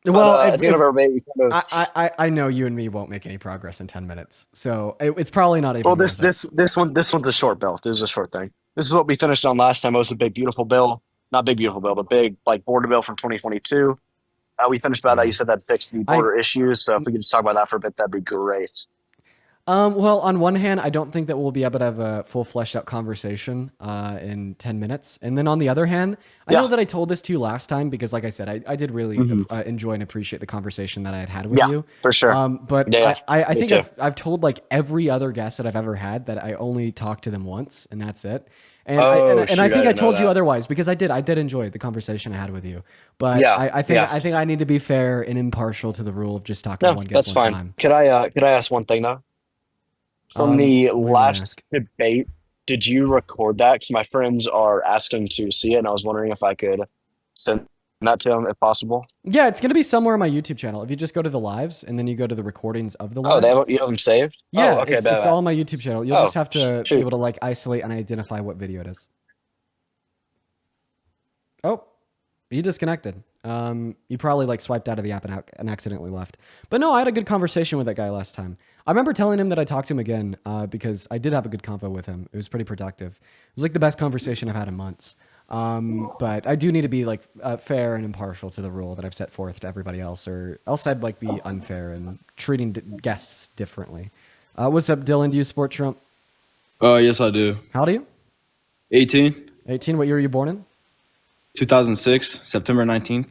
Well, But at the end of our debate, we kind of I know you and me won't make any progress in 10 minutes, so it's probably not even. well, worth it. this one's a short bill. This is a short thing. This is what we finished on last time. It was a big beautiful bill, not big beautiful bill, but big like border bill from 2022. We finished about that. You said that fixed the border issues. So if we could just talk about that for a bit, that'd be great. Well, on one hand, I don't think that we'll be able to have a full fleshed out conversation in 10 minutes. And then on the other hand, I know that I told this to you last time because, like I said, I did really enjoy and appreciate the conversation that I had with you. For sure. But Yeah, I me think too. I've told like every other guest that I've ever had that I only talked to them once and that's it. And Oh, I shoot, I think I didn't know told you that. otherwise because I did enjoy the conversation I had with you. But Yeah, I think I need to be fair and impartial to the rule of just talking to No, one guest that's one fine. time. Could I ask one thing though? From the What do you want to last ask? debate, did you record that? Because my friends are asking to see it, and I was wondering if I could send that to them if possible. Yeah, it's gonna be somewhere on my YouTube channel. If you just go to the lives and then you go to the recordings of the Oh, lives. you have them saved? Yeah, Oh, okay, it's bad. all on my YouTube channel. You'll Oh, just have to be shoot. able to like isolate and identify what video it is. Oh, you disconnected. You probably like swiped out of the app and accidentally left. But no, I had a good conversation with that guy last time. I remember telling him that I talked to him again because I did have a good convo with him. It was pretty productive. It was like the best conversation I've had in months. But I do need to be like fair and impartial to the rule that I've set forth to everybody else, or else I'd like be unfair and treating guests differently. What's up, Dylan? Do you support Trump? Yes, I do. How old are you? 18, 18. What year were you born in? 2006, September 19th.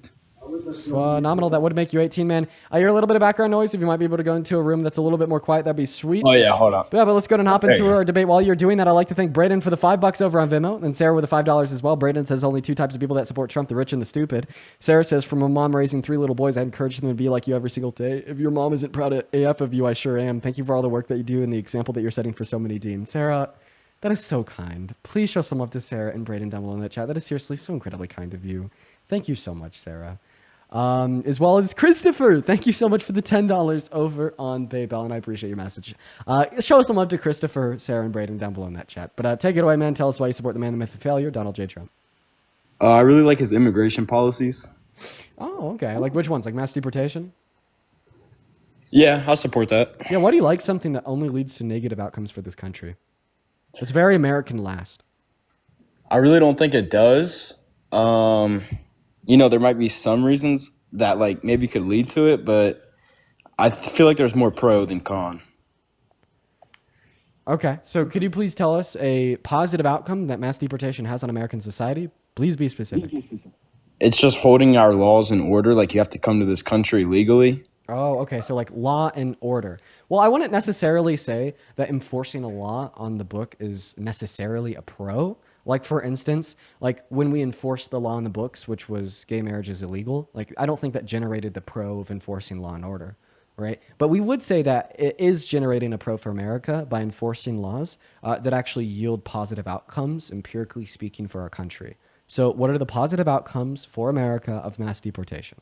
Phenomenal. That would make you 18, man. I hear a little bit of background noise. If you might be able to go into a room that's a little bit more quiet, that'd be sweet. Oh, yeah, hold on. Yeah, but let's go and hop into Okay. our debate. While you're doing that, I'd like to thank Braden for the $5 over on Venmo and Sarah with the $5 as well. Braden says only two types of people that support Trump, the rich and the stupid. Sarah says, from a mom raising 3 little boys, I encourage them to be like you every single day. If your mom isn't proud of AF of you, I sure am. Thank you for all the work that you do and the example that you're setting for so many deans. Sarah, that is so kind. Please show some love to Sarah and Braden down below in the chat. That is seriously so incredibly kind of you. Thank you so much, Sarah. As well as Christopher. Thank you so much for the $10 over on PayPal, and I appreciate your message. Show some love to Christopher, Sarah, and Braden down below in that chat. But take it away, man. Tell us why you support the man, the myth, the failure, Donald J. Trump. I really like his immigration policies. Oh, okay. Like which ones? Like mass deportation? Yeah, I'll support that. Yeah, why do you like something that only leads to negative outcomes for this country? It's very American last. I really don't think it does. There might be some reasons that like maybe could lead to it, but I feel like there's more pro than con. Okay, so could you please tell us a positive outcome that mass deportation has on American society? Please be specific. It's just holding our laws in order. Like you have to come to this country legally. Oh, okay. So like law and order. Well, I wouldn't necessarily say that enforcing a law on the book is necessarily a pro. Like for instance, like when we enforced the law in the books, which was gay marriage is illegal, like I don't think that generated the pro of enforcing law and order, right? But we would say that it is generating a pro for America by enforcing laws that actually yield positive outcomes, empirically speaking, for our country. So what are the positive outcomes for America of mass deportation?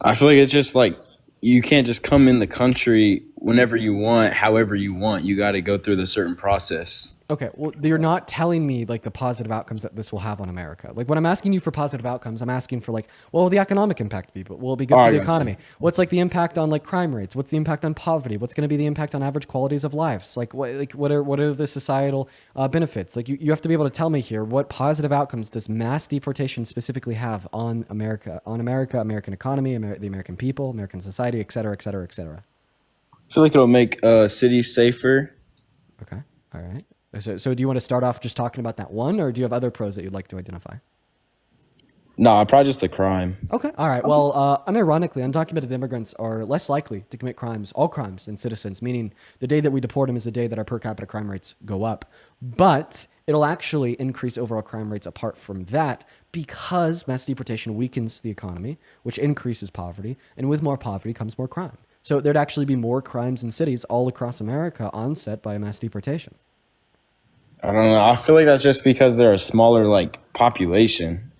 I feel like it's just like you can't just come in the country whenever you want, however you want. You got to go through the certain process. Okay, well, you're not telling me like the positive outcomes that this will have on America. Like when I'm asking you for positive outcomes, I'm asking for like, what will the economic impact be? But will it be good for the economy? What's like the impact on like crime rates? What's the impact on poverty? What's going to be the impact on average qualities of lives? Like what are the societal benefits? Like you have to be able to tell me here what positive outcomes does mass deportation specifically have on America, American economy, the American people, American society, et cetera, et cetera, et cetera. I feel like it'll make cities safer. Okay, all right. So do you want to start off just talking about that one, or do you have other pros that you'd like to identify? No, probably just the crime. Okay. All right. Well, unironically, undocumented immigrants are less likely to commit crimes, all crimes, than citizens, meaning the day that we deport them is the day that our per capita crime rates go up. But it'll actually increase overall crime rates apart from that because mass deportation weakens the economy, which increases poverty. And with more poverty comes more crime. So there'd actually be more crimes in cities all across America onset by mass deportation. I don't know. I feel like that's just because they're a smaller like population.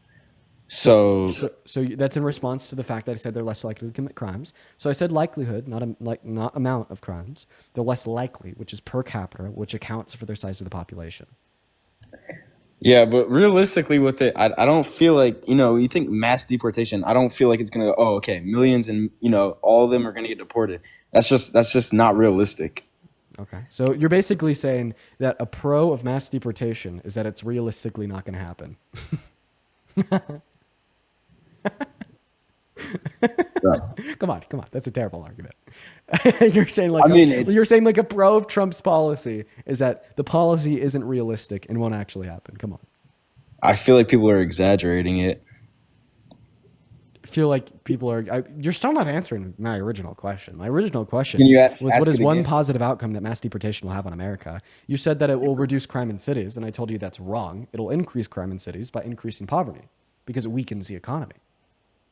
So that's in response to the fact that I said they're less likely to commit crimes. So I said likelihood, not amount of crimes. They're less likely, which is per capita, which accounts for their size of the population. Yeah, but realistically with it, I don't feel like, you think mass deportation, I don't feel like it's going to go, oh, okay, millions and, all of them are going to get deported. That's just not realistic. Okay. So you're basically saying that a pro of mass deportation is that it's realistically not going to happen. Come on. That's a terrible argument. You're saying like a pro of Trump's policy is that the policy isn't realistic and won't actually happen. Come on. I feel like people are exaggerating it. Feel like people are. You're still not answering my original question. My original question Can you was, ask what is it one again? positive outcome that mass deportation will have on America? You said that it will reduce crime in cities, and I told you that's wrong. It'll increase crime in cities by increasing poverty because it weakens the economy.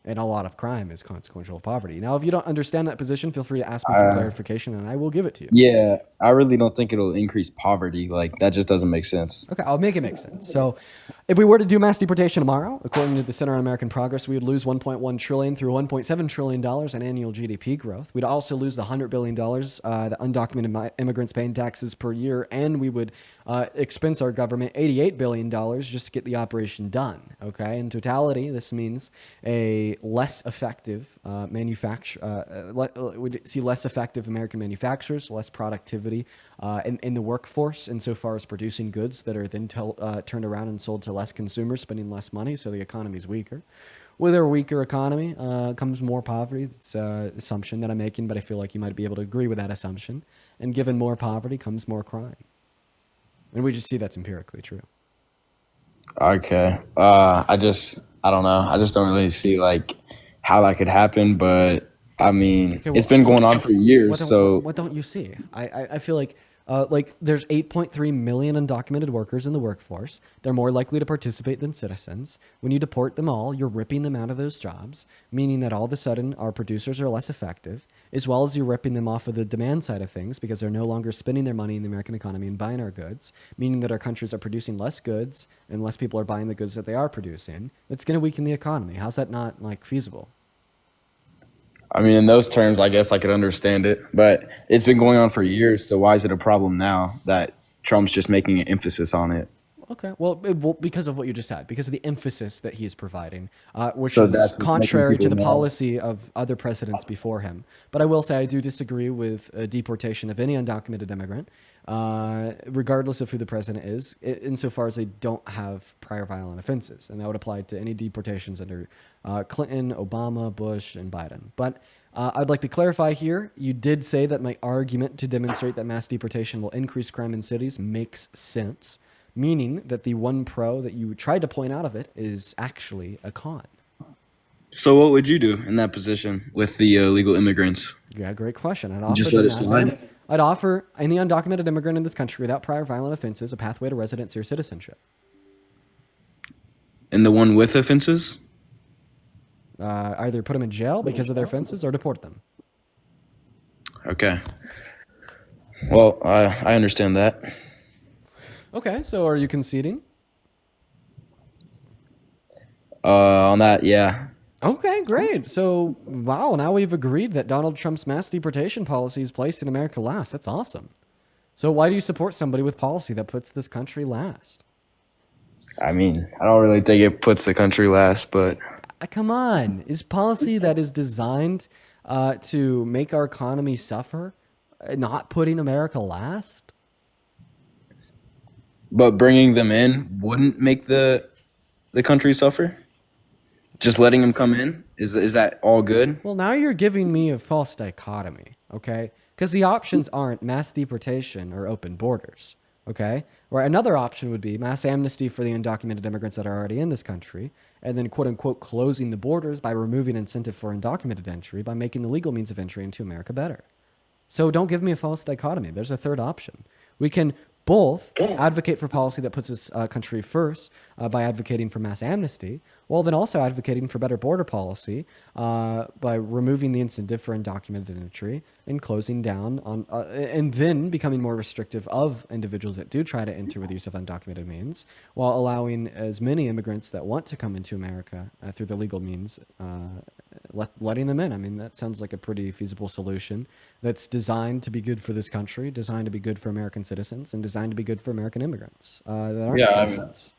And a lot of crime is consequential of poverty. Now, if you don't understand that position, feel free to ask me for clarification, and I will give it to you. Yeah, I really don't think it'll increase poverty. Like, that just doesn't make sense. Okay, I'll make it make sense. So, if we were to do mass deportation tomorrow, according to the Center on American Progress, we would lose $1.1 trillion through $1.7 trillion in annual GDP growth. We'd also lose the $100 billion that undocumented immigrants pay in taxes per year, and we would expense our government $88 billion just to get the operation done. Okay, in totality, this means a less effective we'd see less effective American manufacturers, less productivity in the workforce insofar as producing goods that are then turned around and sold to less consumers, spending less money, so the economy is weaker. With a weaker economy comes more poverty. It's an assumption that I'm making, but I feel like you might be able to agree with that assumption. And given more poverty comes more crime. And we just see that's empirically true. Okay. I don't know. I just don't really see, like, how that could happen, but, I mean, it's been going on for years, so... What don't you see? I feel like there's 8.3 million undocumented workers in the workforce. They're more likely to participate than citizens. When you deport them all, you're ripping them out of those jobs, meaning that all of a sudden our producers are less effective, as well as you're ripping them off of the demand side of things because they're no longer spending their money in the American economy and buying our goods, meaning that our countries are producing less goods and less people are buying the goods that they are producing. That's going to weaken the economy. How's that not, like, feasible? I mean, in those terms, I guess I could understand it, but it's been going on for years, so why is it a problem now that Trump's just making an emphasis on it? Okay, well, because of what you just said, because of the emphasis that he is providing, which So is that's what's contrary making to the people mad. policy of other presidents before him. But I will say I do disagree with deportation of any undocumented immigrant, regardless of who the president is, insofar as they don't have prior violent offenses. And that would apply to any deportations under Clinton, Obama, Bush, and Biden. But I'd like to clarify here, you did say that my argument to demonstrate that mass deportation will increase crime in cities makes sense, meaning that the one pro that you tried to point out of it is actually a con. So what would you do in that position with the illegal immigrants? Yeah, great question. Just let it slide? I'd offer any undocumented immigrant in this country without prior violent offenses a pathway to residency or citizenship. And the one with offenses? Either put them in jail because of their offenses or deport them. Okay. Well, I understand that. Okay, so are you conceding? On that, yeah. Okay, great. So, wow, now we've agreed that Donald Trump's mass deportation policy is placing America last. That's awesome. So why do you support somebody with policy that puts this country last? I mean, I don't really think it puts the country last, but... Come on. Is policy that is designed to make our economy suffer not putting America last? But bringing them in wouldn't make the country suffer? Just letting them come in? Is that all good? Well, now you're giving me a false dichotomy, okay? Because the options aren't mass deportation or open borders, okay? Or another option would be mass amnesty for the undocumented immigrants that are already in this country, and then quote-unquote closing the borders by removing incentive for undocumented entry by making the legal means of entry into America better. So don't give me a false dichotomy. There's a third option. We can both advocate for policy that puts this country first by advocating for mass amnesty, while then also advocating for better border policy by removing the incentive for undocumented entry and closing down on, and then becoming more restrictive of individuals that do try to enter with use of undocumented means, while allowing as many immigrants that want to come into America through the legal means, letting them in. I mean, that sounds like a pretty feasible solution that's designed to be good for this country, designed to be good for American citizens, and designed to be good for American immigrants that aren't citizens.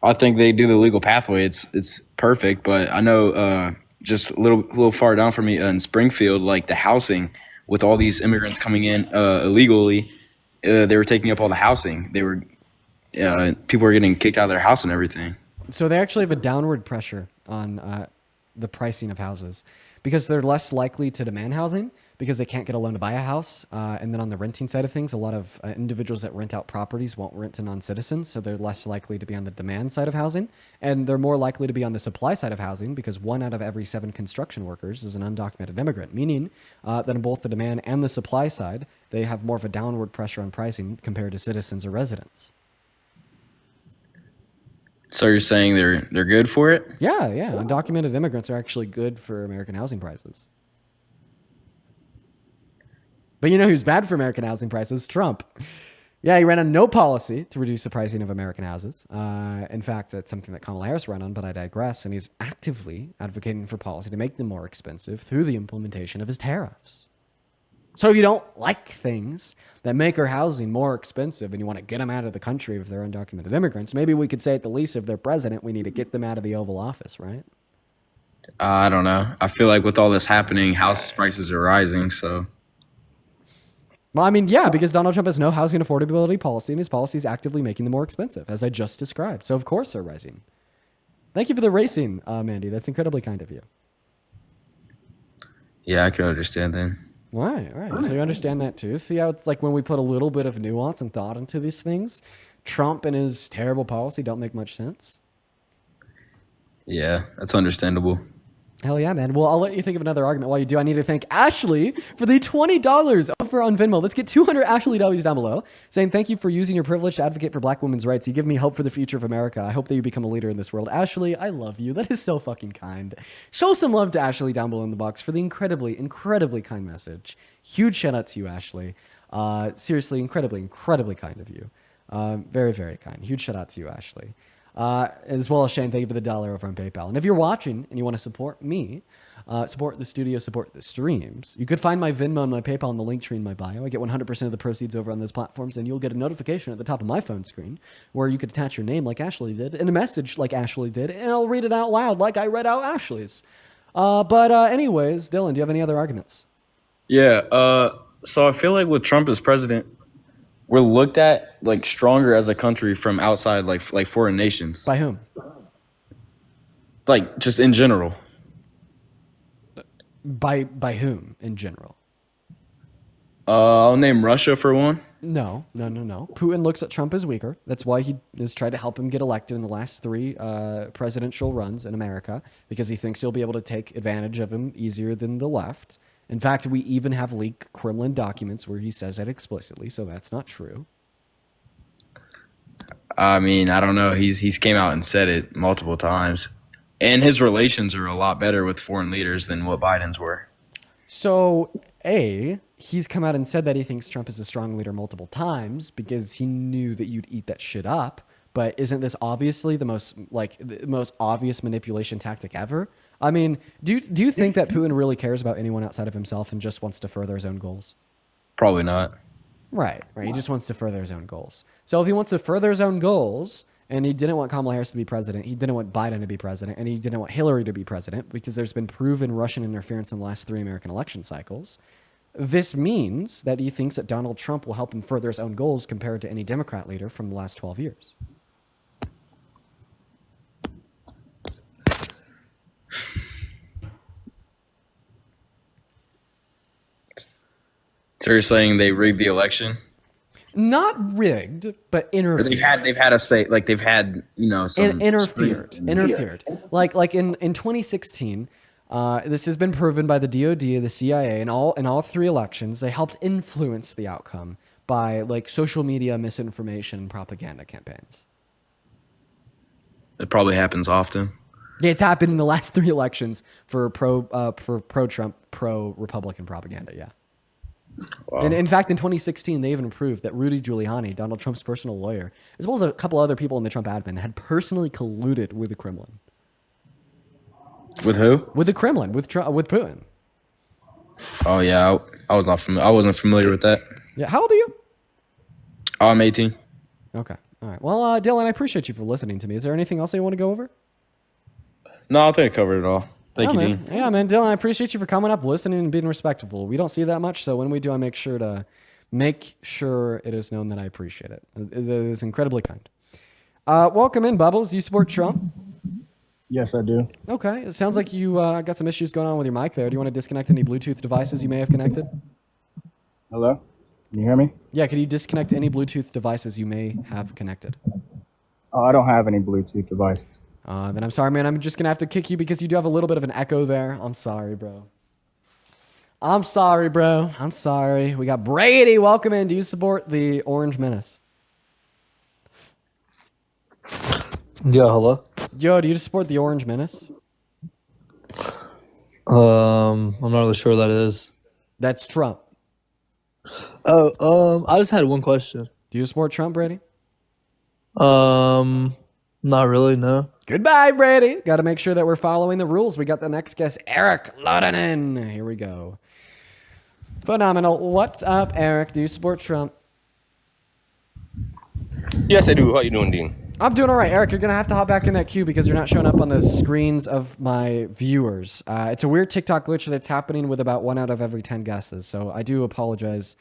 I think they do the legal pathway. It's perfect, but I know just a little far down from me in Springfield, like the housing with all these immigrants coming in illegally, they were taking up all the housing. They were people were getting kicked out of their house and everything. So they actually have a downward pressure on the pricing of houses because they're less likely to demand housing because they can't get a loan to buy a house. And then on the renting side of things, a lot of individuals that rent out properties won't rent to non-citizens, so they're less likely to be on the demand side of housing. And they're more likely to be on the supply side of housing because 1 out of every 7 construction workers is an undocumented immigrant, meaning that on both the demand and the supply side, they have more of a downward pressure on pricing compared to citizens or residents. So you're saying they're good for it? Yeah. Undocumented immigrants are actually good for American housing prices. But you know who's bad for American housing prices? Trump. Yeah, he ran on no policy to reduce the pricing of American houses. In fact, that's something that Kamala Harris ran on, but I digress. And he's actively advocating for policy to make them more expensive through the implementation of his tariffs. So if you don't like things that make our housing more expensive and you want to get them out of the country if they're undocumented immigrants, maybe we could say at the least if they're president, we need to get them out of the Oval Office, right? I don't know. I feel like with all this happening, house prices are rising, so... Well, I mean, yeah, because Donald Trump has no housing affordability policy, and his policy is actively making them more expensive, as I just described. So, of course, they're rising. Thank you for the racing, Mandy. That's incredibly kind of you. Yeah, I can understand that. Right. So you understand that, too? See how it's like when we put a little bit of nuance and thought into these things, Trump and his terrible policy don't make much sense? Yeah, that's understandable. Hell yeah, man. Well, I'll let you think of another argument while you do. I need to thank Ashley for the $20 over on Venmo. Let's get 200 Ashley W's down below saying thank you for using your privilege to advocate for black women's rights. You give me hope for the future of America. I hope that you become a leader in this world. Ashley, I love you. That is so fucking kind. Show some love to Ashley down below in the box for the incredibly, incredibly kind message. Huge shout out to you, Ashley. Seriously, incredibly, incredibly kind of you. Very, very kind. Huge shout out to you, Ashley. As well as Shane, thank you for the $1 over on PayPal. And if you're watching and you want to support me, support the studio, support the streams, you could find my Venmo and my PayPal in the link tree in my bio. I get 100% of the proceeds over on those platforms, and you'll get a notification at the top of my phone screen where you could attach your name like Ashley did and a message like Ashley did, and I'll read it out loud like I read out Ashley's. But anyways, Dylan, do you have any other arguments? Yeah. So I feel like with Trump as president, we're looked at like stronger as a country from outside, like foreign nations. By whom? Like just in general. By whom in general? I'll name Russia for one. No. Putin looks at Trump as weaker. That's why he has tried to help him get elected in the last 3 presidential runs in America, because he thinks he'll be able to take advantage of him easier than the left. In fact, we even have leaked Kremlin documents where he says that explicitly, so that's not true. I mean, I don't know. He's came out and said it multiple times. And his relations are a lot better with foreign leaders than what Biden's were. So, he's come out and said that he thinks Trump is a strong leader multiple times because he knew that you'd eat that shit up. But isn't this obviously the most obvious manipulation tactic ever? I mean, do you think that Putin really cares about anyone outside of himself and just wants to further his own goals? Probably not. Right. He just wants to further his own goals. So if he wants to further his own goals, and he didn't want Kamala Harris to be president, he didn't want Biden to be president, and he didn't want Hillary to be president because there's been proven Russian interference in the last 3 American election cycles, this means that he thinks that Donald Trump will help him further his own goals compared to any Democrat leader from the last 12 years. So you're saying they rigged the election? Not rigged, but interfered. They've had a say, like they've had, some interfered. Like in 2016, this has been proven by the DOD, the CIA, in all 3 elections. They helped influence the outcome by like social media misinformation and propaganda campaigns. It probably happens often. Yeah, it's happened in the last 3 elections for pro-Trump, pro-Republican propaganda. Yeah. Wow. And in fact, in 2016, they even proved that Rudy Giuliani, Donald Trump's personal lawyer, as well as a couple other people in the Trump admin, had personally colluded with the Kremlin. With who? With the Kremlin, with Putin. Oh yeah, I wasn't familiar with that. Yeah, how old are you? I'm 18. Okay. All right. Well, Dylan, I appreciate you for listening to me. Is there anything else you want to go over? No, I think I covered it all. Thank you, man. Dean. Yeah, man. Dylan, I appreciate you for coming up, listening, and being respectful. We don't see that much, so when we do, I make sure it is known that I appreciate it. It is incredibly kind. Welcome in, Bubbles. You support Trump? Yes, I do. Okay. It sounds like you got some issues going on with your mic there. Do you want to disconnect any Bluetooth devices you may have connected? Hello? Can you hear me? Yeah, could you disconnect any Bluetooth devices you may have connected? Oh, I don't have any Bluetooth devices. Then I'm sorry, man. I'm just going to have to kick you because you do have a little bit of an echo there. I'm sorry, bro. I'm sorry. We got Brady. Welcome in. Do you support the Orange Menace? Yeah, hello. Yo, do you support the Orange Menace? I'm not really sure what that is. That's Trump. Oh, I just had one question. Do you support Trump, Brady? Not really, no. Goodbye, Brady. Got to make sure that we're following the rules. We got the next guest, Eric Ludenin. Here we go. Phenomenal. What's up, Eric? Do you support Trump? Yes, I do. How you doing, Dean? I'm doing all right. Eric, you're going to have to hop back in that queue because you're not showing up on the screens of my viewers. It's a weird TikTok glitch that's happening with about 1 out of every 10 guesses, so I do apologize